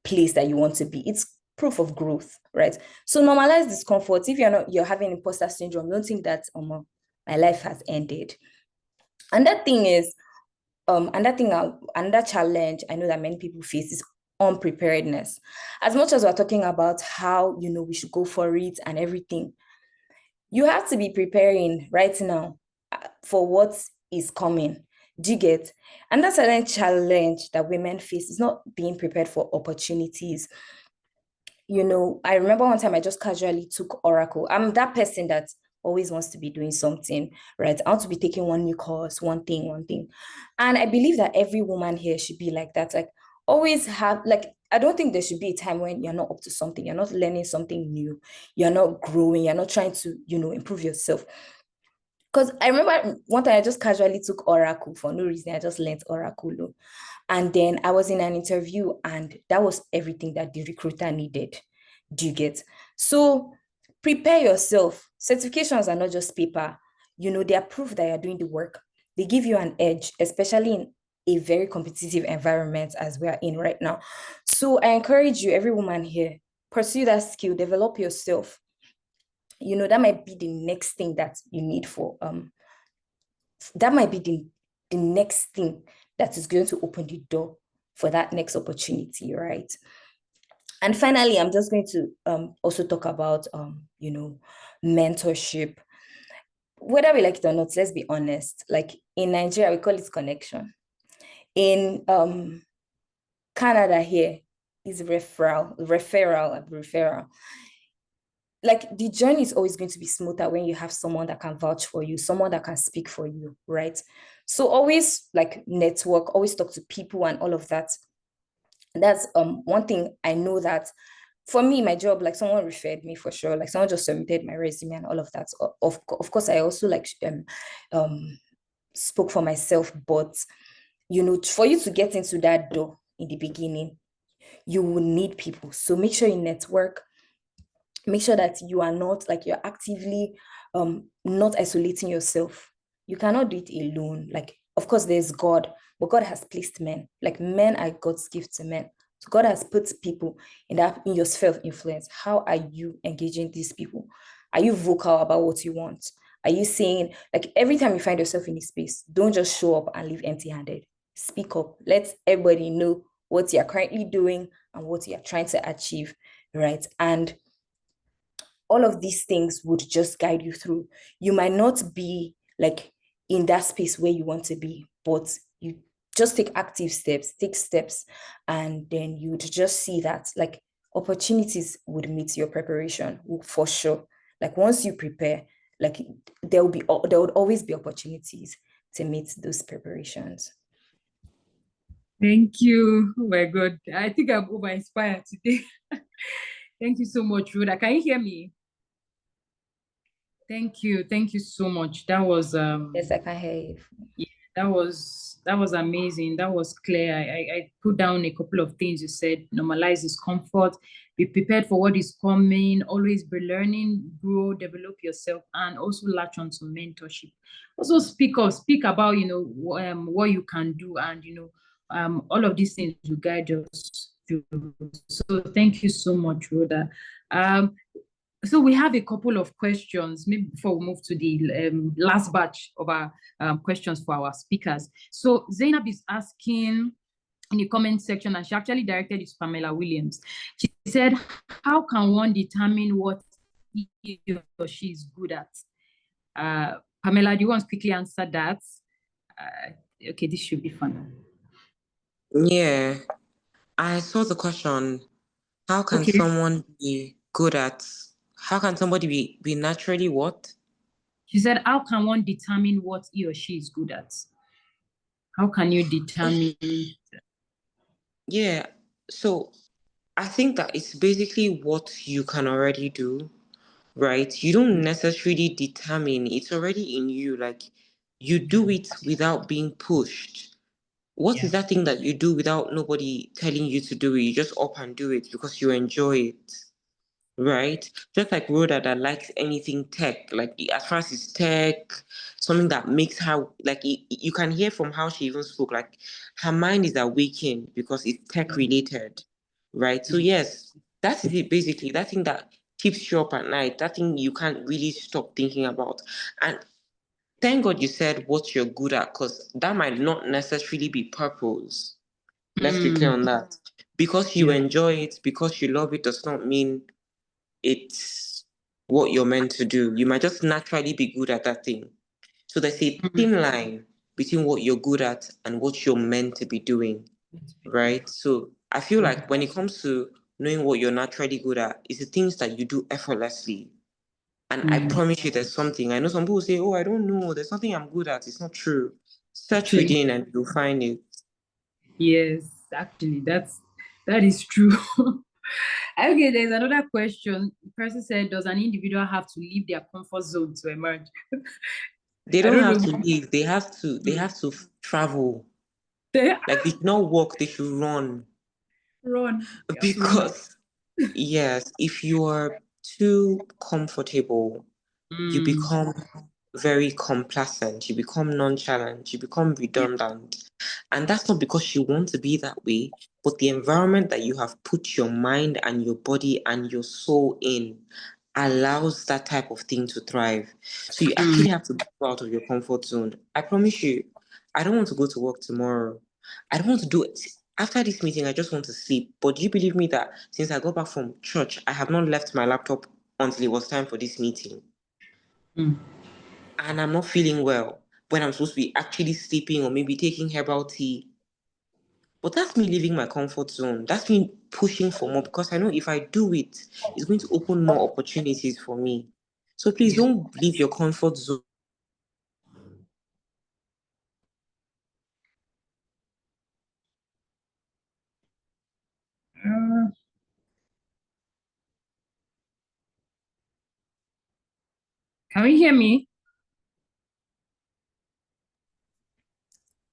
place that you want to be. It's proof of growth, right? So normalize discomfort. If you're having imposter syndrome, don't think that, oh, my life has ended. And that thing is, and that challenge I know that many people face is unpreparedness. As much as we're talking about how, we should go for it and everything, you have to be preparing right now for what is coming. Do you get? And that's a challenge that women face, is not being prepared for opportunities. I remember one time I just casually took Oracle. I'm that person that always wants to be doing something, right? I want to be taking one new course, one thing. And I believe that every woman here should be like that. Like, always have, like, I don't think there should be a time when you're not up to something, you're not learning something new, you're not growing, you're not trying to, improve yourself. Because I remember one time I just casually took Oracle for no reason. I just learned Oracle. And then I was in an interview, and that was everything that the recruiter needed. Do you get? So prepare yourself. Certifications are not just paper. They are proof that you're doing the work. They give you an edge, especially in a very competitive environment as we are in right now. So I encourage you, every woman here, pursue that skill, develop yourself. That might be the next thing that you need for that might be the next thing that is going to open the door for that next opportunity, right? And finally, I'm just going to also talk about mentorship. Whether we like it or not, let's be honest. Like, in Nigeria, we call it connection. In Canada here is referral. Like, the journey is always going to be smoother when you have someone that can vouch for you, someone that can speak for you, right? So always, like, network, always talk to people and all of that. That's one thing I know that for me, my job, like, someone referred me for sure, like, someone just submitted my resume and all of that. Of course, I also like spoke for myself, but for you to get into that door in the beginning, you will need people. So make sure you network. Make sure that you are not, like, you're actively not isolating yourself. You cannot do it alone. Like, of course, there's God, but God has placed men. Like, men are God's gift to men. So God has put people in your sphere of influence. How are you engaging these people? Are you vocal about what you want? Are you saying, like, every time you find yourself in a space, don't just show up and leave empty-handed. Speak up. Let everybody know what you're currently doing and what you're trying to achieve, right? And all of these things would just guide you through. You might not be, like, in that space where you want to be, but you just take active steps, and then you would just see that, like, opportunities would meet your preparation for sure. Like, once you prepare, like, there would always be opportunities to meet those preparations. Thank you. Oh my God. I think I'm over-inspired today. Thank you so much, Rhoda. Can you hear me? Thank you. Thank you so much. That was Yes, I can hear you. Yeah, that was amazing. That was clear. I put down a couple of things you said. Normalize discomfort, be prepared for what is coming, always be learning, grow, develop yourself, and also latch on to mentorship. Also speak about what you can do, and all of these things will guide us through. So thank you so much, Rhoda. So we have a couple of questions, maybe before we move to the last batch of our questions for our speakers. So Zainab is asking in the comment section, and she actually directed it to Pamela Williams. She said, how can one determine what he or she is good at? Pamela, do you want to quickly answer that? Okay, this should be fun. Yeah, I saw the question. How can someone be good at, how can somebody be naturally what? She said, how can one determine what he or she is good at? How can you determine? Yeah, so I think that it's basically what you can already do, right? You don't necessarily determine, it's already in you. Like, you do it without being pushed. What is that thing that you do without nobody telling you to do it? You just up and do it because you enjoy it, right? Just like Rhoda that likes anything tech, like as far as it's tech, something that makes her, like, you can hear from how she even spoke, like her mind is awakened because it's tech related, right? So yes, that is it basically. That thing that keeps you up at night, that thing you can't really stop thinking about. And thank God you said what you're good at, because that might not necessarily be purpose. Let's be clear on that. Because you enjoy it, because you love it, does not mean it's what you're meant to do. You might just naturally be good at that thing. So there's a thin line between what you're good at and what you're meant to be doing, right? So I feel like when it comes to knowing what you're naturally good at, it's the things that you do effortlessly. And I promise you there's something. I know some people say, oh, I don't know, there's nothing I'm good at. It's not true. Search Okay. within and you'll find it. Yes, actually, that is true. Okay, there's another question. The person said, does an individual have to leave their comfort zone to emerge? They I don't don't have know. to leave. They have to travel. They Like they should not walk, they should run. run. You have to run. Because yes, if you are too comfortable, you become very complacent, you become nonchalant, you become redundant. And that's not because you want to be that way, but the environment that you have put your mind and your body and your soul in allows that type of thing to thrive. So you actually have to go out of your comfort zone. I promise you, I don't want to go to work tomorrow. I don't want to do it. After this meeting, I just want to sleep. But do you believe me that since I got back from church, I have not left my laptop until it was time for this meeting? And I'm not feeling well when I'm supposed to be actually sleeping or maybe taking herbal tea. But that's me leaving my comfort zone. That's me pushing for more because I know if I do it, it's going to open more opportunities for me. So please don't leave your comfort zone. Can you hear me?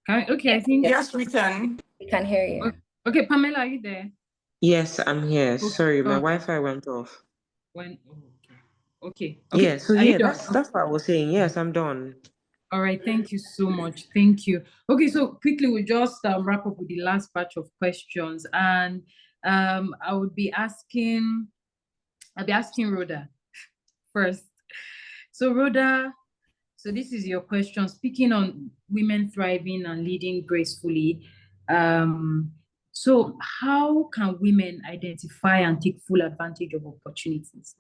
Okay, I think. Yes, we can. We can hear you. Okay, Pamela, are you there? Yes, I'm here. Sorry, my Wi-Fi went off. Okay. Yeah, so Are you yeah, done? that's what I was saying. Yes, I'm done. All right, thank you so much. Thank you. Okay, so quickly we'll just wrap up with the last batch of questions. And I'll be asking Rhoda first. So Rhoda, so this is your question. Speaking on women thriving and leading gracefully, so how can women identify and take full advantage of opportunities?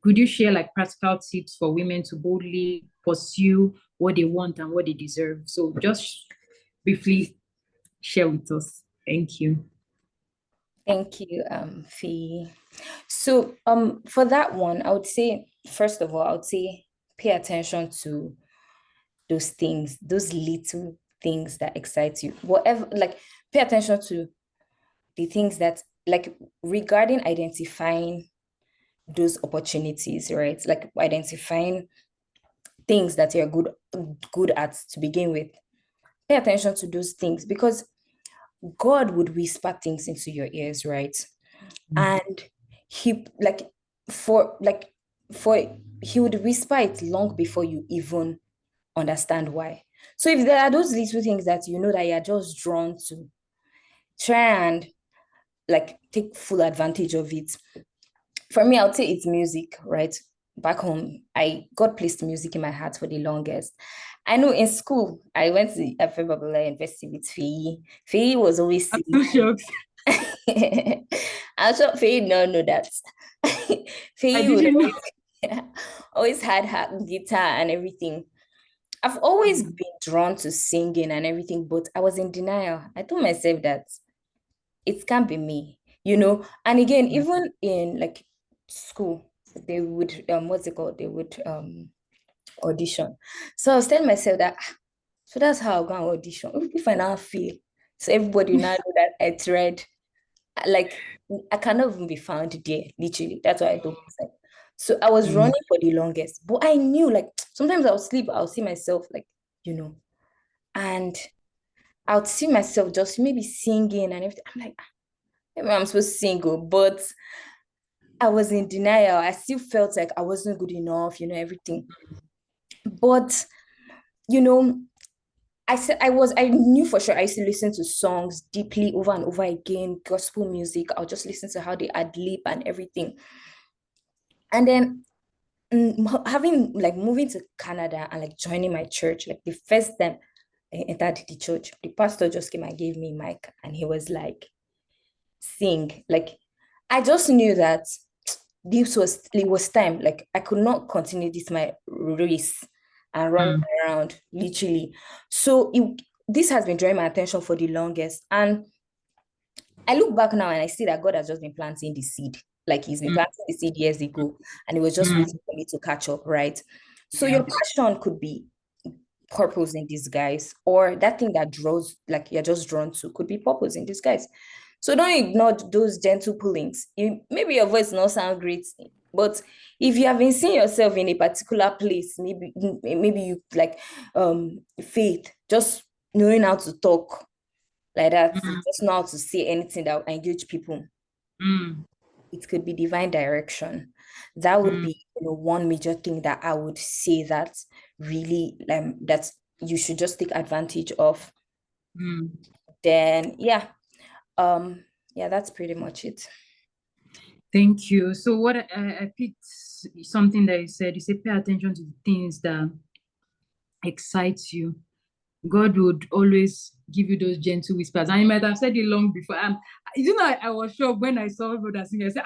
Could you share like practical tips for women to boldly pursue what they want and what they deserve? So just briefly share with us. Thank you. Thank you, Fee. So, for that one, I would say, first of all, I would say pay attention to those things, those little things that excite you. Whatever, like, pay attention to the things that, like, regarding identifying those opportunities, right? Like identifying things that you're good at to begin with. Pay attention to those things because God would whisper things into your ears, right? And he for like for he would whisper it long before you even understand why. So if there are those little things that you know that you're just drawn to, try and like take full advantage of it. For me, I would say it's music, right? Back home, God placed music in my heart for the longest. I know in school, I went to Afro Babylon University with Faye. Faye was always singing. I'm sure Faye no know that. Faye would always had her guitar and everything. I've always been drawn to singing and everything, but I was in denial. I told myself that it can't be me, you know. And again, even in like school, they would what's it called? They would audition. So I was telling myself that so that's how I'll go and audition. If I now fail, so everybody now know that I tried. Like I cannot even be found there, literally. That's why I told myself. So I was running for the longest, but I knew like sometimes I'll sleep, I'll see myself like, you know, and I would see myself just maybe singing and everything. I'm like, maybe I'm supposed to sing, but I was in denial. I still felt like I wasn't good enough, you know, everything. But, you know, I knew for sure I used to listen to songs deeply over and over again, gospel music. I'll just listen to how they ad lib and everything. And then having like moving to Canada and like joining my church, like the first time I entered the church, the pastor just came and gave me a mic and he was like, sing. Like I just knew that it was time. Like I could not continue this my race and run around, literally. So this has been drawing my attention for the longest. And I look back now and I see that God has just been planting the seed. Like he's been planting the seed years ago, and it was just waiting for me to catch up, right? So your passion could be purpose in disguise, or that thing that draws, like you're just drawn to, could be purpose in disguise. So don't ignore those gentle pullings. Maybe your voice not sound great, but if you have been seeing yourself in a particular place, maybe you like faith, just knowing how to talk like that, just know how to say anything that will engage people. It could be divine direction. That would be, one major thing that I would say that really that you should just take advantage of. Then that's pretty much it. Thank you. So what I picked something that you said. You said pay attention to the things that excite you. God would always give you those gentle whispers. And you might have said it long before. I was shocked when I saw Brother Singer. I said,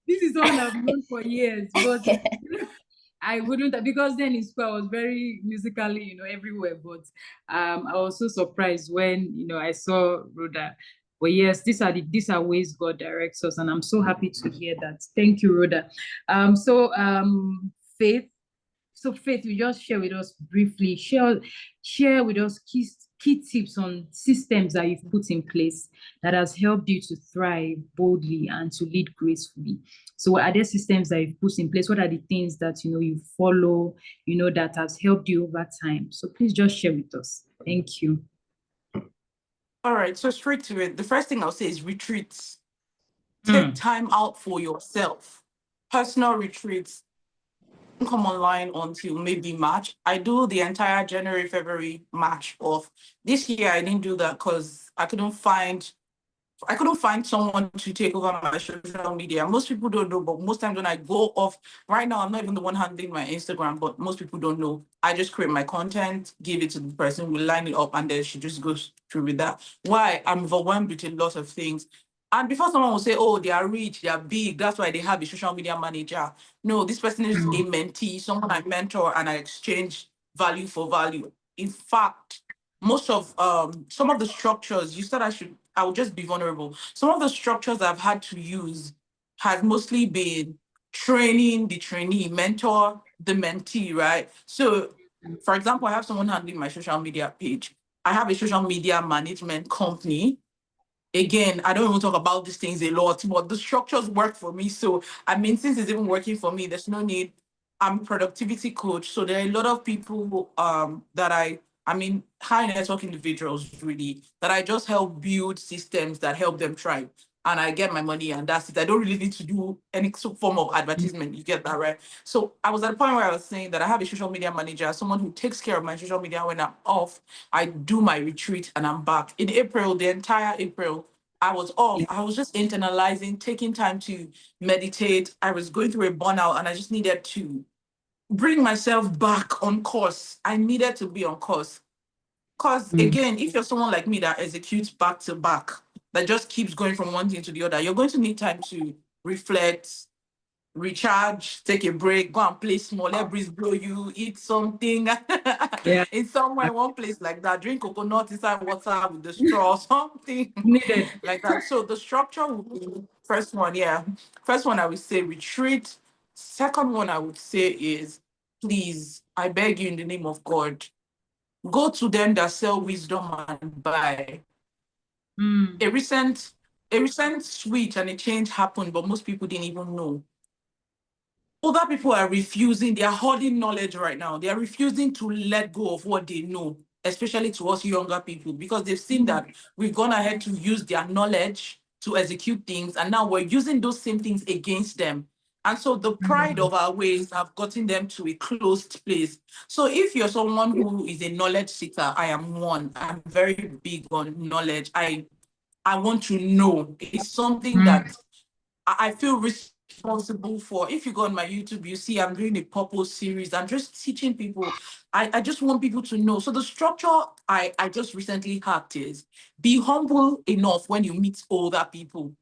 this is someone I've known for years. But I wouldn't, because then in school I was very musically, everywhere. But I was so surprised when, I saw Rhoda. But yes, these are ways God directs us, and I'm so happy to hear that. Thank you, Rhoda. Faith. So Faith, you just share with us briefly, share with us key tips on systems that you've put in place that has helped you to thrive boldly and to lead gracefully. So are there systems that you've put in place? What are the things that you follow, that has helped you over time? So please just share with us. Thank you. All right, so straight to it. The first thing I'll say is retreats. Take time out for yourself. Personal retreats. Come online until maybe March. I do the entire January, February, March off. This year I didn't do that because I couldn't find someone to take over my social media. Most people don't know, but most times when I go off, right now, I'm not even the one handling my Instagram, but most people don't know. I just create my content, give it to the person, we line it up, and then she just goes through with that. Why? I'm overwhelmed with a lot of things. And before someone will say, oh, they are rich, they are big, that's why they have a social media manager. No, this person is a mentee, someone I mentor and I exchange value for value. In fact, most of some of the structures you said I would just be vulnerable. Some of the structures I've had to use has mostly been training the trainee, mentor the mentee, right? So, for example, I have someone handling my social media page. I have a social media management company. Again, I don't even talk about these things a lot, but the structures work for me. So, I mean, since it's even working for me, there's no need. I'm a productivity coach. So there are a lot of people that I mean, high network individuals really, that I just help build systems that help them thrive. And I get my money and that's it. I don't really need to do any form of advertisement. You get that, right? So I was at a point where I was saying that I have a social media manager, someone who takes care of my social media when I'm off. I do my retreat and I'm back. In April, the entire April, I was off. I was just internalizing, taking time to meditate. I was going through a burnout and I just needed to bring myself back on course. I needed to be on course. Because again, if you're someone like me that executes back to back, that just keeps going from one thing to the other, you're going to need time to reflect, recharge, take a break, go and play small, let breeze blow you, eat something. In somewhere, one place like that, drink coconut inside water with the straw, something Needed. like that. So the structure would be first one, First one I would say retreat. Second one I would say is please, I beg you in the name of God, go to them that sell wisdom and buy. A recent switch and a change happened, but most people didn't even know. Other people are refusing, they are holding knowledge right now. They are refusing to let go of what they know, especially to us younger people, because they've seen that we've gone ahead to use their knowledge to execute things, and now we're using those same things against them. And so the pride of our ways have gotten them to a closed place. So if you're someone who is a knowledge seeker, I am one. I'm very big on knowledge. I want to know. It's something that I feel responsible for. If you go on my YouTube, you see I'm doing a purpose series. I'm just teaching people. I just want people to know. So the structure I just recently hacked is be humble enough when you meet older people.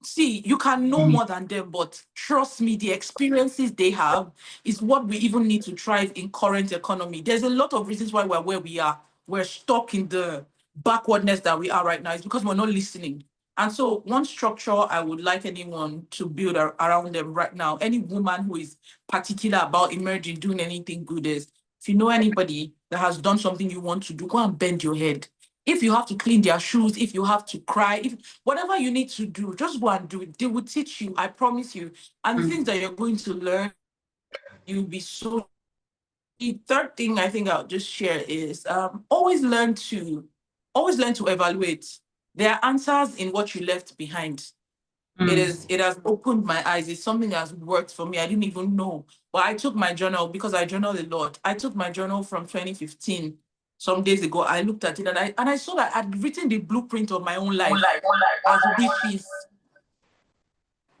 see, you can know more than them, but trust me, the experiences they have is what we even need to thrive in current economy. There's a lot of reasons why we're where we are. We're stuck in the backwardness that we are right now. It's because we're not listening. And so one structure I would like anyone to build around them right now, any woman who is particular about emerging, doing anything good, is if you know anybody that has done something you want to do, go and bend your head. If you have to clean their shoes, if you have to cry, if whatever you need to do, just go and do it. They will teach you, I promise you. And the things that you're going to learn, you'll be so. The third thing I think I'll just share is always learn to evaluate. There are answers in what you left behind. It has opened my eyes. It's something that has worked for me. I didn't even know. But I took my journal because I journal a lot. I took my journal from 2015. Some days ago, I looked at it and I saw that I'd written the blueprint of my own life as wishes.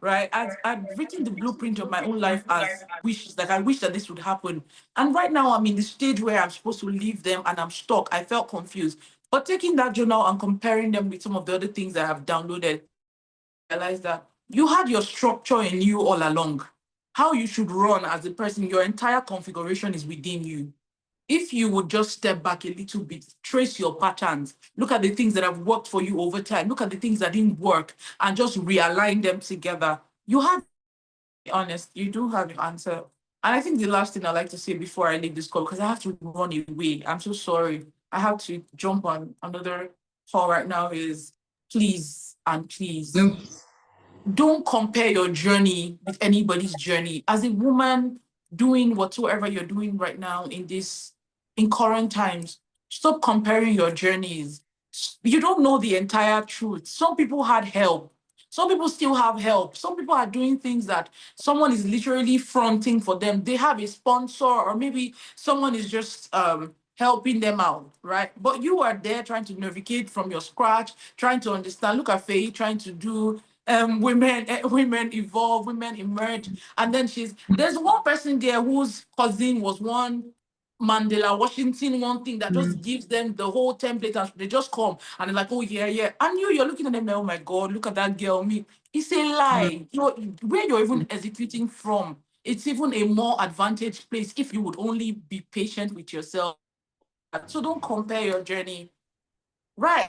Right? I'd written the blueprint of my own life as wishes. Like I wish that this would happen. And right now I'm in the stage where I'm supposed to leave them and I'm stuck. I felt confused. But taking that journal and comparing them with some of the other things that I've downloaded, realize that you had your structure in you all along. How you should run as a person, your entire configuration is within you. If you would just step back a little bit, trace your patterns, look at the things that have worked for you over time, look at the things that didn't work, and just realign them together, you have, to be honest, you do have your answer. And I think the last thing I'd like to say before I leave this call, because I have to run away, I'm so sorry. I have to jump on another call right now, is please and please. No. Don't compare your journey with anybody's journey. As a woman doing whatsoever you're doing right now in current times, stop comparing your journeys. You don't know the entire truth. Some people had help. Some people still have help. Some people are doing things that someone is literally fronting for them. They have a sponsor, or maybe someone is just helping them out, right? But you are there trying to navigate from your scratch, trying to understand. Look at Faye trying to do women evolve, women emerge. And then there's one person there whose cousin was one Mandela Washington, one thing that just gives them the whole template, and they just come and they're like, oh yeah, yeah. And you're looking at them like, oh my God, look at that girl. Me, it's a lie. Where you're even executing from, it's even a more advantaged place if you would only be patient with yourself. So don't compare your journey. Right.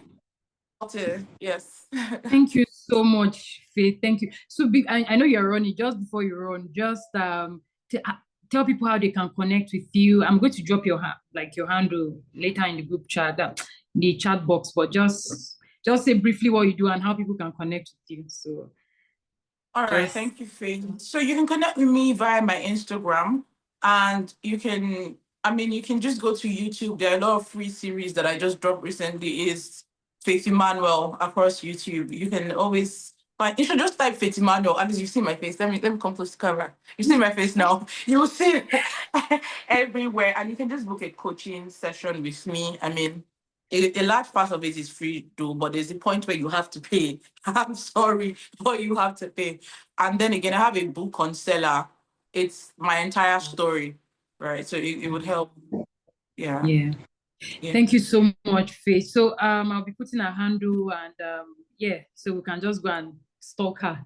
Yes. Thank you so much, Faith. Thank you. So I know you're running. Just before you run, just tell people how they can connect with you. I'm going to drop your handle later in the group chat, the chat box, but just say briefly what you do and how people can connect with you. So all right, thank you, Faith. So you can connect with me via my Instagram, and you can just go to YouTube. There are a lot of free series that I just dropped recently. Is Faith Emmanuel across YouTube. You can always find. You should just type Faith Emmanuel. At least you see my face. Let me come close to camera. You see my face now. You will see it everywhere, and you can just book a coaching session with me. A large part of it is free though, but there's a point where you have to pay. I'm sorry, but you have to pay. And then again, I have a book on seller. It's my entire story, right? So it would help. Yeah. Yeah. Thank you so much, Faith. So I'll be putting a handle, and so we can just go and stalk her.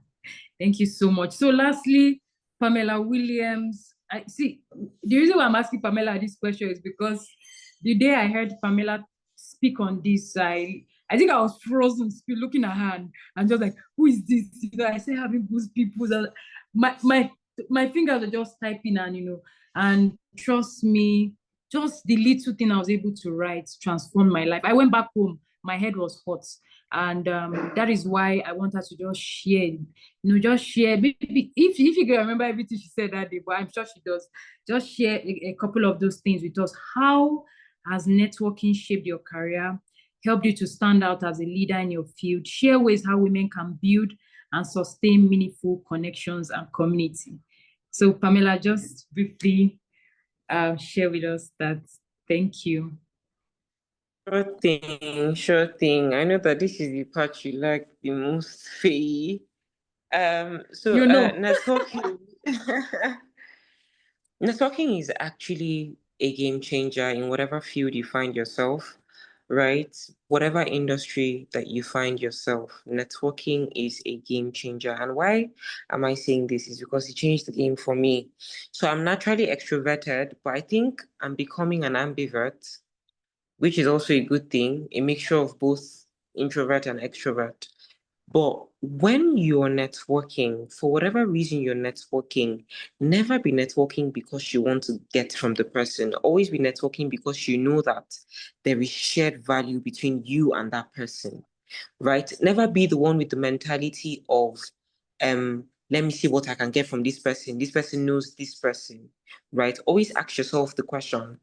Thank you so much. So lastly, Pamela Williams. I see the reason why I'm asking Pamela this question is because the day I heard Pamela speak on this, I think I was frozen, looking at her and just like, who is this? I say having goose people. My fingers are just typing, and trust me, just the little thing I was able to write transformed my life. I went back home, my head was hot. And that is why I want her to just share, just share. Maybe if you can remember everything she said that day, but I'm sure she does, just share a couple of those things with us. How has networking shaped your career, helped you to stand out as a leader in your field? Share ways how women can build and sustain meaningful connections and community. So Pamela, just briefly share with us that. Thank you. Sure thing. I know that this is the part you like the most, Faye. Networking. Networking is actually a game changer in whatever field you find yourself, right? Whatever industry that you find yourself, networking is a game changer. And why am I saying this? Is because it changed the game for me. So I'm naturally extroverted, but I think I'm becoming an ambivert, which is also a good thing, a mixture of both introvert and extrovert. But when you're networking, for whatever reason you're networking, never be networking because you want to get from the person. Always be networking because you know that there is shared value between you and that person, right? Never be the one with the mentality of, let me see what I can get from this person. This person knows this person, right? Always ask yourself the question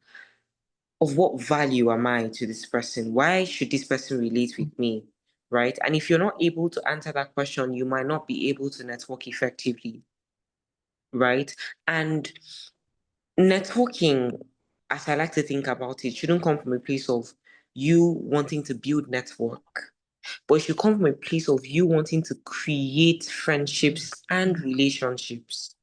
of what value am I to this person? Why should this person relate with me? Right? And if you're not able to answer that question, you might not be able to network effectively. Right? And networking, as I like to think about it, shouldn't come from a place of you wanting to build network, but it should come from a place of you wanting to create friendships and relationships.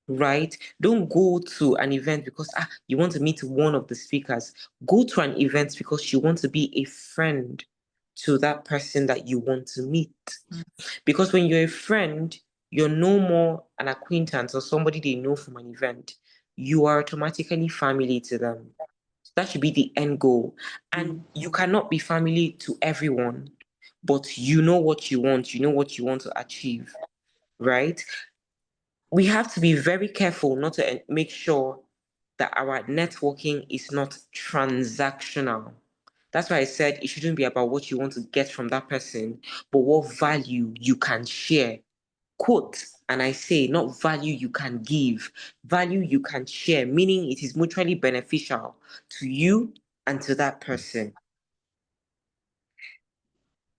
Right? Don't go to an event because you want to meet one of the speakers. Go to an event because you want to be a friend to that person that you want to meet. Because when you're a friend, you're no more an acquaintance or somebody they know from an event. You are automatically family to them. That should be the end goal. And you cannot be family to everyone, but you know what you want. You know what you want to achieve, right? We have to be very careful not to make sure that our networking is not transactional. That's why I said it shouldn't be about what you want to get from that person, but what value you can share. Quote, and I say, not value you can give, value you can share, meaning it is mutually beneficial to you and to that person.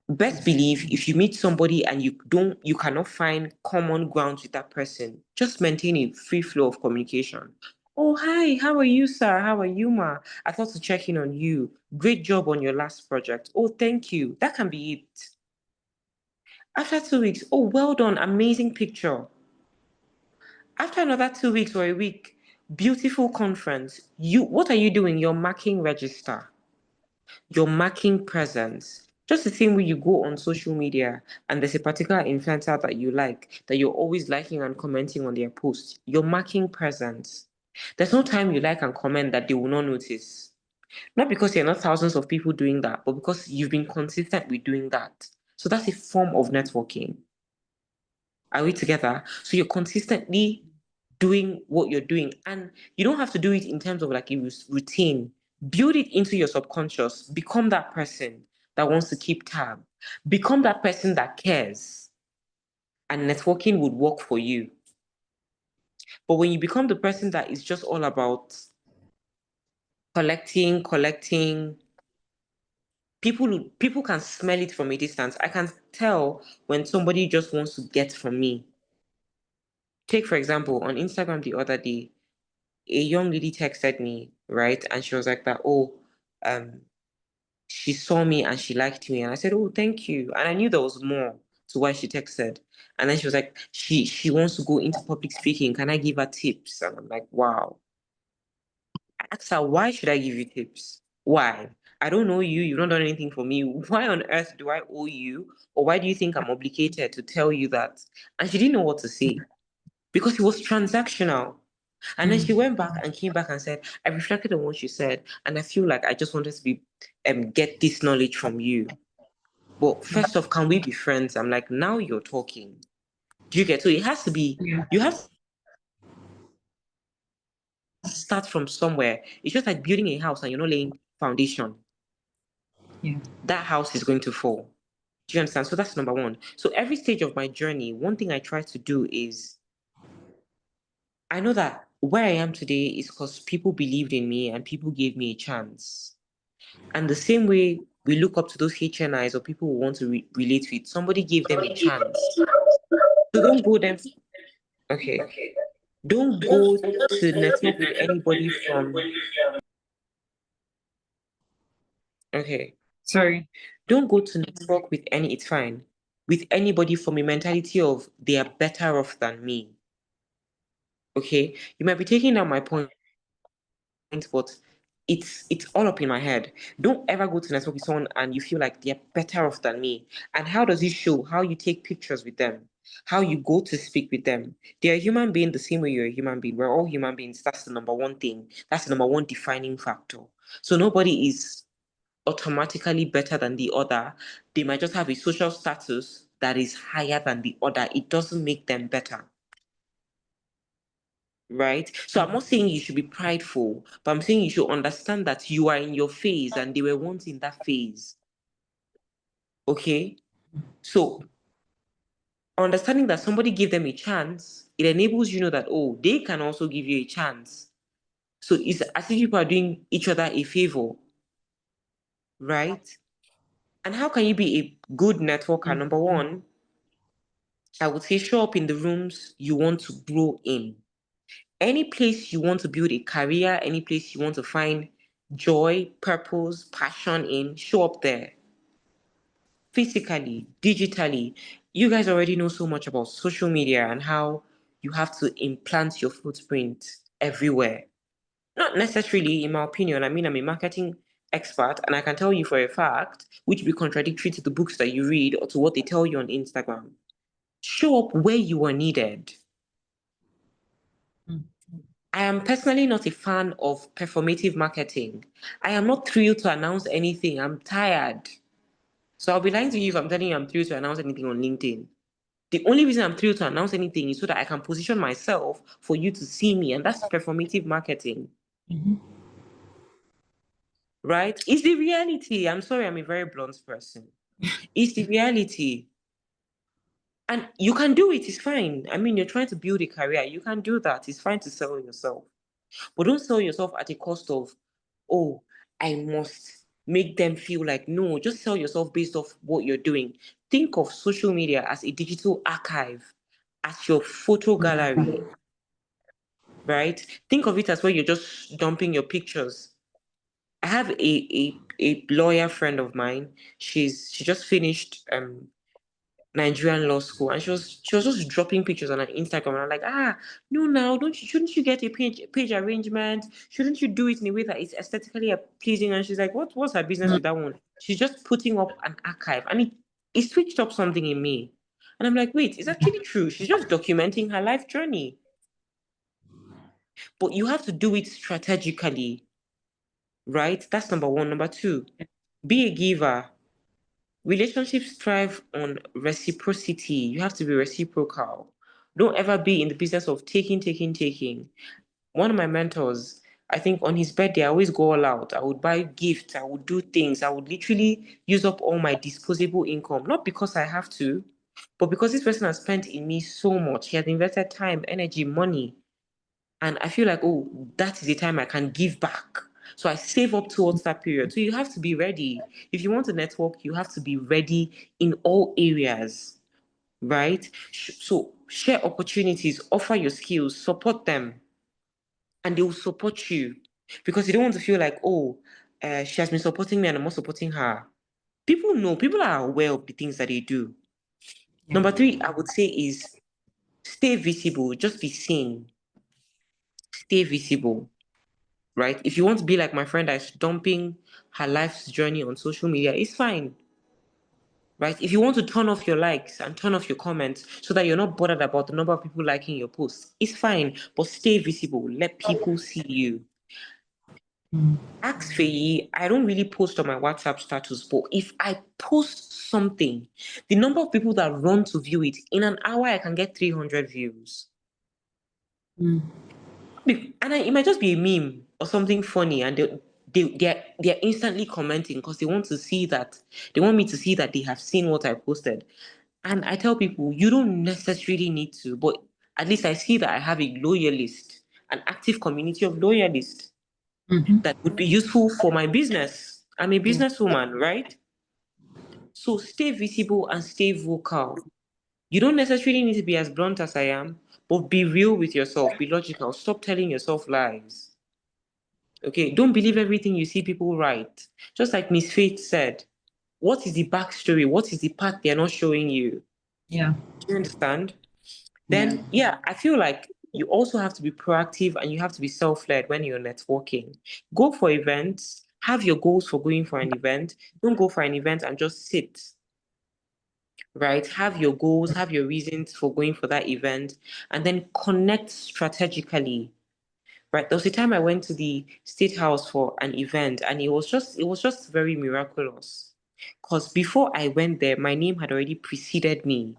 Best believe if you meet somebody and you cannot find common ground with that person, just maintain a free flow of communication. Oh, hi, how are you, sir? How are you, ma? I thought to check in on you. Great job on your last project. Oh, thank you. That can be it. After 2 weeks, oh, well done, amazing picture. After another 2 weeks or a week, beautiful conference. What are you doing? You're marking register. You're marking presence. Just the same way you go on social media and there's a particular influencer that you like, that you're always liking and commenting on their posts. You're marking presence. There's no time you like and comment that they will not notice. Not because there are not thousands of people doing that, but because you've been consistent with doing that. So that's a form of networking. Are we together? So you're consistently doing what you're doing. And you don't have to do it in terms of like a routine. Build it into your subconscious. Become that person that wants to keep tab. Become that person that cares. And networking would work for you. But when you become the person that is just all about collecting, people can smell it from a distance. I can tell when somebody just wants to get from me. Take, for example, on Instagram the other day, a young lady texted me, right? And she was like that, oh, um, she saw me and she liked me. And I said, oh, thank you. And I knew there was more to why she texted. And then she was like, she wants to go into public speaking. Can I give her tips? And I'm like, wow. I asked her, why should I give you tips? Why? I don't know you. You've not done anything for me. Why on earth do I owe you? Or why do you think I'm obligated to tell you that? And she didn't know what to say because it was transactional. And then she went back and came back and said, I reflected on what she said, and I feel like I just wanted to be get this knowledge from you. But first off, can we be friends? I'm like, now you're talking. Do you get? So it has to be, you have to start from somewhere. It's just like building a house and you're not laying foundation. Yeah. That house is going to fall. Do you understand? So that's number one. So every stage of my journey, one thing I try to do is I know that where I am today is because people believed in me and people gave me a chance. And the same way we look up to those HNIs or people who want to relate with, somebody gave them a chance. So don't go them. Okay. Don't go to network with anybody from. Okay. Sorry. Don't go to network with any. It's fine. With anybody from a mentality of they are better off than me. Okay. You might be taking down my point, but it's all up in my head. Don't ever go to network with someone and you feel like they're better off than me. And how does it show? How you take pictures with them, how you go to speak with them. They're a human being the same way you're a human being. We're all human beings. That's the number one thing. That's the number one defining factor. So nobody is automatically better than the other. They might just have a social status that is higher than the other. It doesn't make them better. Right? So I'm not saying you should be prideful, but I'm saying you should understand that you are in your phase and they were once in that phase. Okay? So understanding that somebody gave them a chance, it enables you to know that, oh, they can also give you a chance. So it's as if people are doing each other a favor, right? And how can you be a good networker? Number one, I would say show up in the rooms you want to grow in. Any place you want to build a career, any place you want to find joy, purpose, passion in, show up there. Physically, digitally. You guys already know so much about social media and how you have to implant your footprint everywhere. Not necessarily, in my opinion. I mean, I'm a marketing expert, and I can tell you for a fact, which will be contradictory to the books that you read or to what they tell you on Instagram. Show up where you are needed. I am personally not a fan of performative marketing. I am not thrilled to announce anything. I'm tired. So I'll be lying to you if I'm telling you I'm thrilled to announce anything on LinkedIn. The only reason I'm thrilled to announce anything is so that I can position myself for you to see me, and that's performative marketing. Right? It's the reality. I'm sorry, I'm a very blunt person. It's the reality. And you can do it, it's fine. I mean, you're trying to build a career. You can do that. It's fine to sell yourself. But don't sell yourself at a cost of, oh, I must make them feel like, no, just sell yourself based off what you're doing. Think of social media as a digital archive, as your photo gallery, right? Think of it as where you're just dumping your pictures. I have a lawyer friend of mine. She just finished Nigerian law school, and she was just dropping pictures on her Instagram, and I'm like, no, now shouldn't you get a page arrangement? Shouldn't you do it in a way that is aesthetically pleasing? And she's like, what's her business with that one? She's just putting up an archive, and it switched up something in me, and I'm like, wait, it's actually true. She's just documenting her life journey, but you have to do it strategically, right? That's number one. Number two, be a giver. Relationships thrive on reciprocity. You have to be reciprocal. Don't ever be in the business of taking. One of my mentors, I think on his birthday, I always go all out. I would buy gifts, I would do things, I would literally use up all my disposable income, not because I have to, but because this person has spent in me so much. He has invested time, energy, money. And I feel like, oh, that is the time I can give back. So I save up towards that period. So you have to be ready. If you want to network, you have to be ready in all areas, right? So share opportunities, offer your skills, support them, and they will support you. Because you don't want to feel like, oh, she has been supporting me and I'm not supporting her. People know, people are aware of the things that they do. Number three, I would say is stay visible, just be seen, stay visible. Right? If you want to be like my friend that's dumping her life's journey on social media, it's fine. Right? If you want to turn off your likes and turn off your comments so that you're not bothered about the number of people liking your posts, it's fine. But stay visible. Let people see you. Ask Faye, I don't really post on my WhatsApp status, but if I post something, the number of people that run to view it, in an hour, I can get 300 views. And it might just be a meme or something funny, and they're instantly commenting because they want to see that they want me to see that they have seen what I posted. And I tell people, you don't necessarily need to, but at least I see that I have a loyalist, an active community of loyalists that would be useful for my business. I'm a businesswoman, right? So stay visible and stay vocal. You don't necessarily need to be as blunt as I am, but be real with yourself, be logical, stop telling yourself lies. Okay, don't believe everything you see people write. Just like Miss Faith said, what is the backstory? What is the part they're not showing you? Yeah. Do you understand? Then, yeah, I feel like you also have to be proactive and you have to be self-led when you're networking. Go for events, have your goals for going for an event. Don't go for an event and just sit, right? Have your goals, have your reasons for going for that event, and then connect strategically. Right. There was a time I went to the State House for an event, and it was just very miraculous. Because before I went there, my name had already preceded me.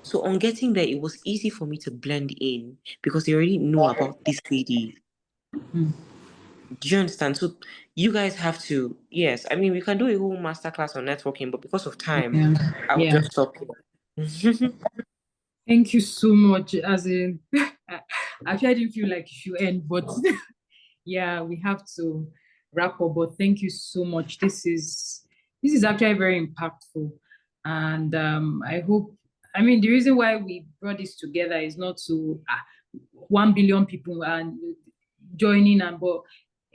So on getting there, it was easy for me to blend in because they already know about this lady. Do you understand? So you guys have to, yes, I mean, we can do a whole masterclass on networking, but because of time, Yeah. I will Yeah. just stop here. Thank you so much. As in, actually, I didn't feel like you should end, but yeah, we have to wrap up. But thank you so much. This is actually very impactful, and I hope. I mean, the reason why we brought this together is not to 1 billion people and joining, and but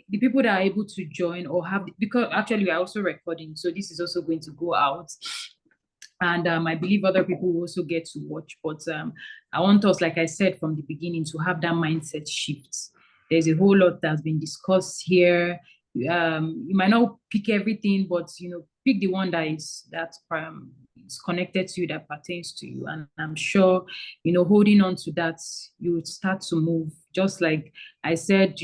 the people that are able to join or have, because actually we are also recording, so this is also going to go out. And I believe other people will also get to watch. But I want us, like I said from the beginning, to have that mindset shift. There's a whole lot that's been discussed here. You might not pick everything, but pick the one that is connected to you, that pertains to you. And I'm sure, holding on to that, you would start to move. Just like I said,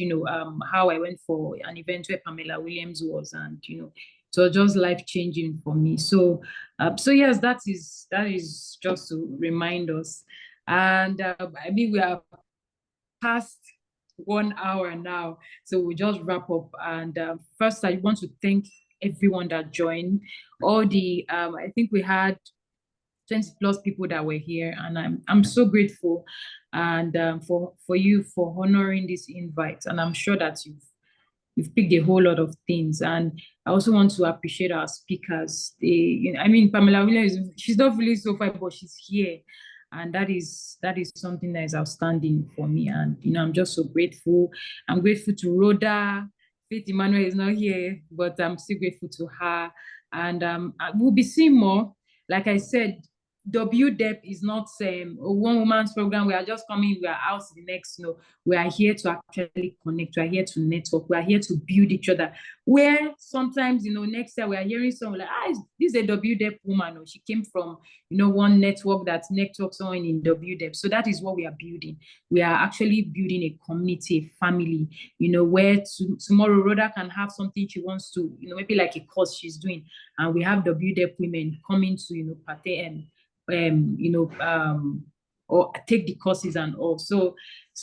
how I went for an event where Pamela Williams was, and so just life changing for me. So yes, that is just to remind us. And I mean, we are past 1 hour now, so we'll just wrap up. And first, I want to thank everyone that joined. All the I think we had 20 plus people that were here, and I'm so grateful, and for you for honoring this invite. And I'm sure that you've picked a whole lot of things. And I also want to appreciate our speakers. I mean, Pamela Williams, she's not really so far, but she's here. And that is something that is outstanding for me. And, I'm just so grateful. I'm grateful to Rhoda. Faith Emmanuel is not here, but I'm still grateful to her. And we'll be seeing more. Like I said, WDEP is not a one woman's program. We are just coming, we are out the next, we are here to actually connect, we are here to network, we are here to build each other. Where sometimes, next year we are hearing someone like, this is a WDEP woman, or she came from, one network that's network someone in WDEP. So that is what we are building. We are actually building a community, a family, where tomorrow Rhoda can have something she wants to, maybe like a course she's doing, and we have WDEP women coming to, partake or take the courses and all. So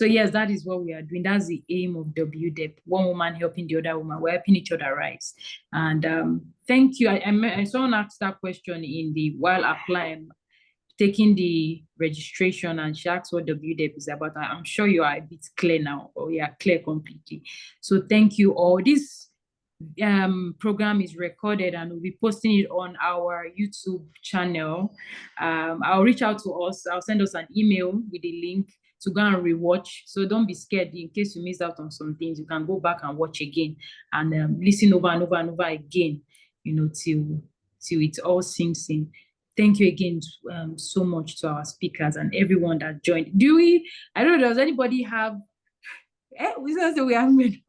yes, that is what we are doing. That's the aim of WDEP. One woman helping the other woman. We're helping each other rise. And thank you. I someone asked that question while applying, taking the registration, and she asked what WDEP is about. I'm sure you are a bit clear now, or you are clear completely. So thank you all. This program is recorded and we'll be posting it on our YouTube channel. I'll reach out to us. I'll send us an email with the link to go and rewatch. So don't be scared. In case you miss out on some things, you can go back and watch again and listen over and over and over again, till it all sinks in. Thank you again so much to our speakers and everyone that joined. I don't know, does anybody have, we say we have made.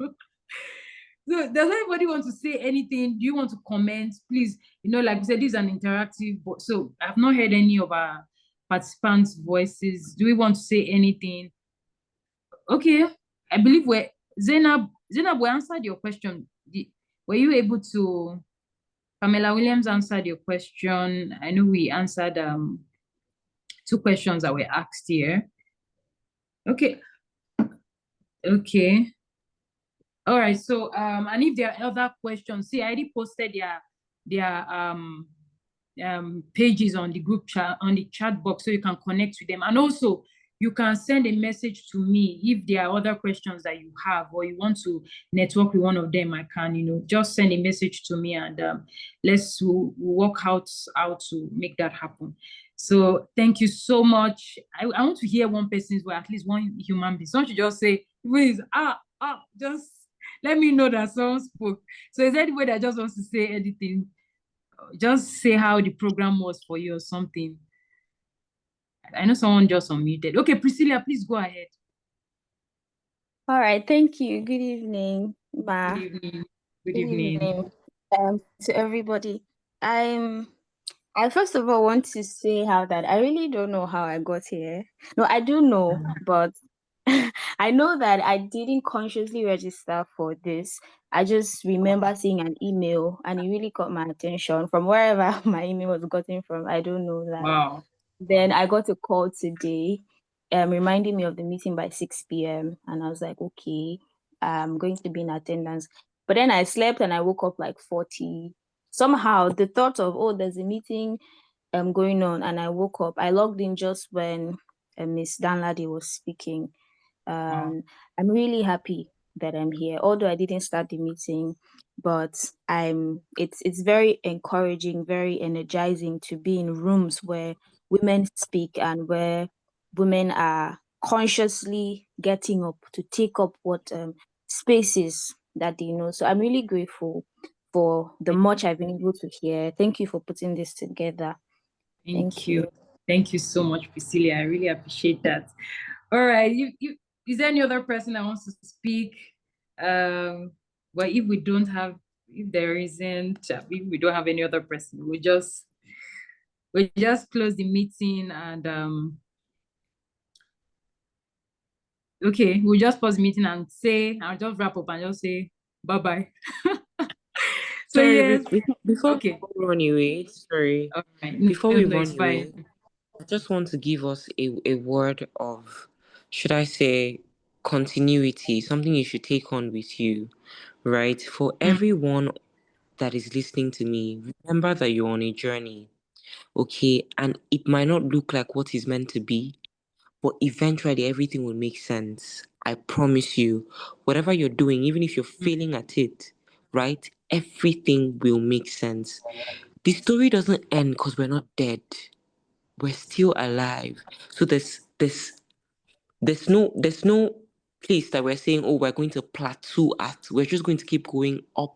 So does anybody want to say anything? Do you want to comment? Please, like we said, this is an interactive, so I've not heard any of our participants' voices. Do we want to say anything? Okay, I believe Zainab, we answered your question. Were you able to, Pamela Williams answered your question. I know we answered 2 questions that were asked here. Okay. All right, so and if there are other questions, see, I already posted their pages on the group chat, on the chat box, so you can connect with them. And also you can send a message to me if there are other questions that you have, or you want to network with one of them. I can, just send a message to me, and let's work out how to make that happen. So thank you so much. I want to hear one person's voice, at least one human being. Someone should just say, please, just let me know that someone spoke. So is there anybody that just wants to say anything? Just say how the program was for you or something. I know someone just unmuted. Okay, Priscilla, please go ahead. All right, thank you. Good evening, Ma. Good evening. Good Good evening. evening, to everybody. I first of all want to say how that I really don't know how I got here. No, I do know, but I know that I didn't consciously register for this. I just remember seeing an email and it really caught my attention from wherever my email was gotten from. I don't know that. Wow. Then I got a call today, reminding me of the meeting by 6 p.m. And I was like, okay, I'm going to be in attendance. But then I slept and I woke up like 40. Somehow the thought of, oh, there's a meeting going on, and I woke up. I logged in just when Miss Danladi was speaking. Wow. I'm really happy that I'm here, although I didn't start the meeting, but it's very encouraging, very energizing to be in rooms where women speak and where women are consciously getting up to take up what spaces that they know. So I'm really grateful for the much I've been able to hear. Thank you for putting this together. Thank you. Thank you so much, Priscilla. I really appreciate that. All right. Is there any other person that wants to speak? Well, if there isn't, if we don't have any other person, we just close the meeting and okay, we'll just pause the meeting and say, I'll just wrap up and just say bye-bye. So Sorry, yes, before okay. we run away, sorry. All right. Before we No, it's run away, fine. I just want to give us a word of, should I say, continuity, something you should take on with you, right? For everyone that is listening to me, remember that you're on a journey, okay? And it might not look like what is meant to be, but eventually everything will make sense. I promise you, whatever you're doing, even if you're failing at it, right? Everything will make sense. The story doesn't end because we're not dead. We're still alive. So there's no place that we're saying, oh, we're going to plateau at. We're just going to keep going up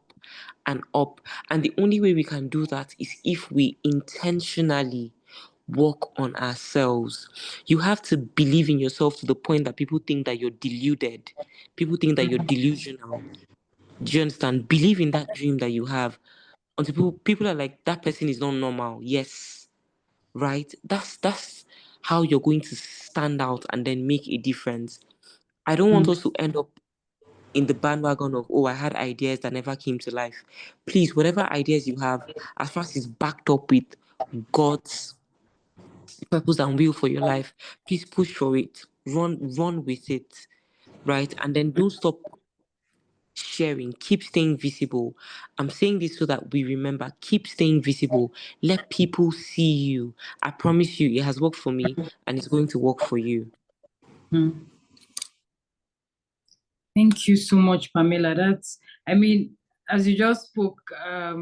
and up. And the only way we can do that is if we intentionally work on ourselves. You have to believe in yourself to the point that people think that you're deluded. People think that you're delusional. Do you understand? Believe in that dream that you have. Until people are like, that person is not normal. Yes, right? That's how you're going to stand out and then make a difference. I don't want us to end up in the bandwagon of, oh, I had ideas that never came to life. Please, whatever ideas you have, as far as it's backed up with God's purpose and will for your life, please push for it. Run with it, right? And then don't stop sharing. Keep staying visible. I'm saying this so that we remember. Keep staying visible. Let people see you. I promise you, it has worked for me and it's going to work for you. Thank you so much, Pamela. I mean, as you just spoke, I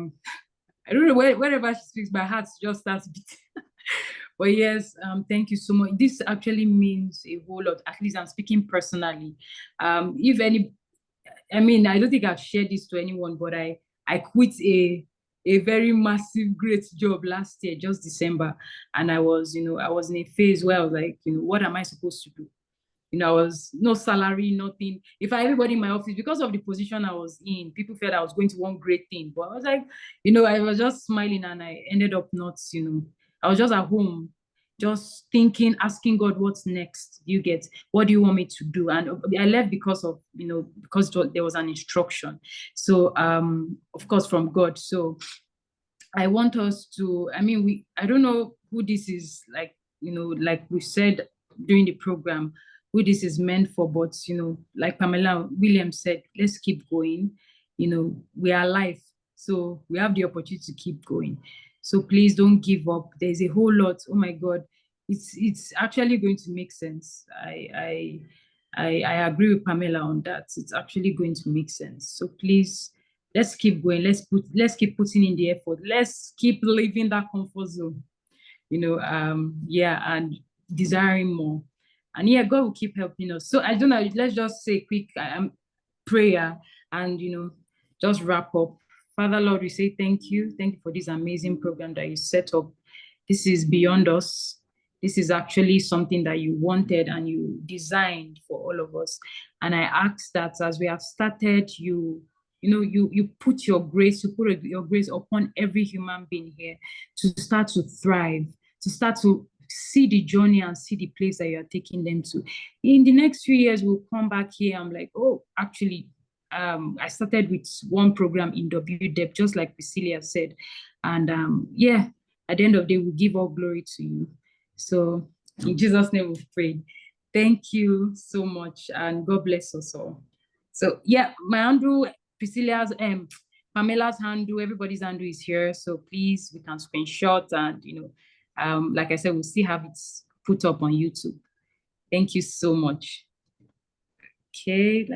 don't know wherever she speaks, my heart just starts beating. But yes, thank you so much. This actually means a whole lot. At least I'm speaking personally. If any, I mean, I don't think I've shared this to anyone, but I quit a very massive, great job last year, just December, and I was in a phase where I was like, what am I supposed to do? I was no salary, nothing. If everybody in my office, because of the position I was in, people felt I was going to one great thing. But I was like, I was just smiling and I ended up not, I was just at home, just thinking, asking God, what's next? You get, what do you want me to do? And I left because of, because there was an instruction. So, of course, from God. So I want us to, I don't know who this is, like, like we said during the program, who this is meant for, but, like Pamela Williams said, let's keep going. We are alive, so we have the opportunity to keep going. So please don't give up. There's a whole lot. Oh my God, it's actually going to make sense. I agree with Pamela on that. It's actually going to make sense. So please, let's keep going. Let's keep putting in the effort. Let's keep leaving that comfort zone. And desiring more. And yeah, God will keep helping us. So I don't know. Let's just say quick prayer and just wrap up. Father Lord, we say thank you. Thank you for this amazing program that you set up. This is beyond us. this is actually something that you wanted and you designed for all of us. And I ask that as we have started, you put your grace, your grace upon every human being here to start to thrive, to start to see the journey and see the place that you are taking them to. In the next few years, we'll come back here. I'm like, oh, actually, I started with one program in WDEP, just like Priscilla said. And yeah, at the end of the day, we give all glory to you. So in Jesus' name we've prayed. Thank you so much, and God bless us all. So yeah, my handle, Priscilla's, Pamela's handle, everybody's handle is here. So please, we can screenshot and, like I said, we'll still have it put up on YouTube. Thank you so much. Okay,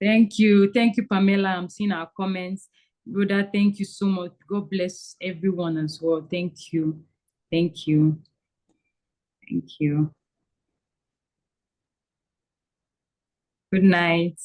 Thank you, Pamela. I'm seeing our comments. Rhoda, thank you so much. God bless everyone as well. Thank you. Thank you. Thank you. Good night.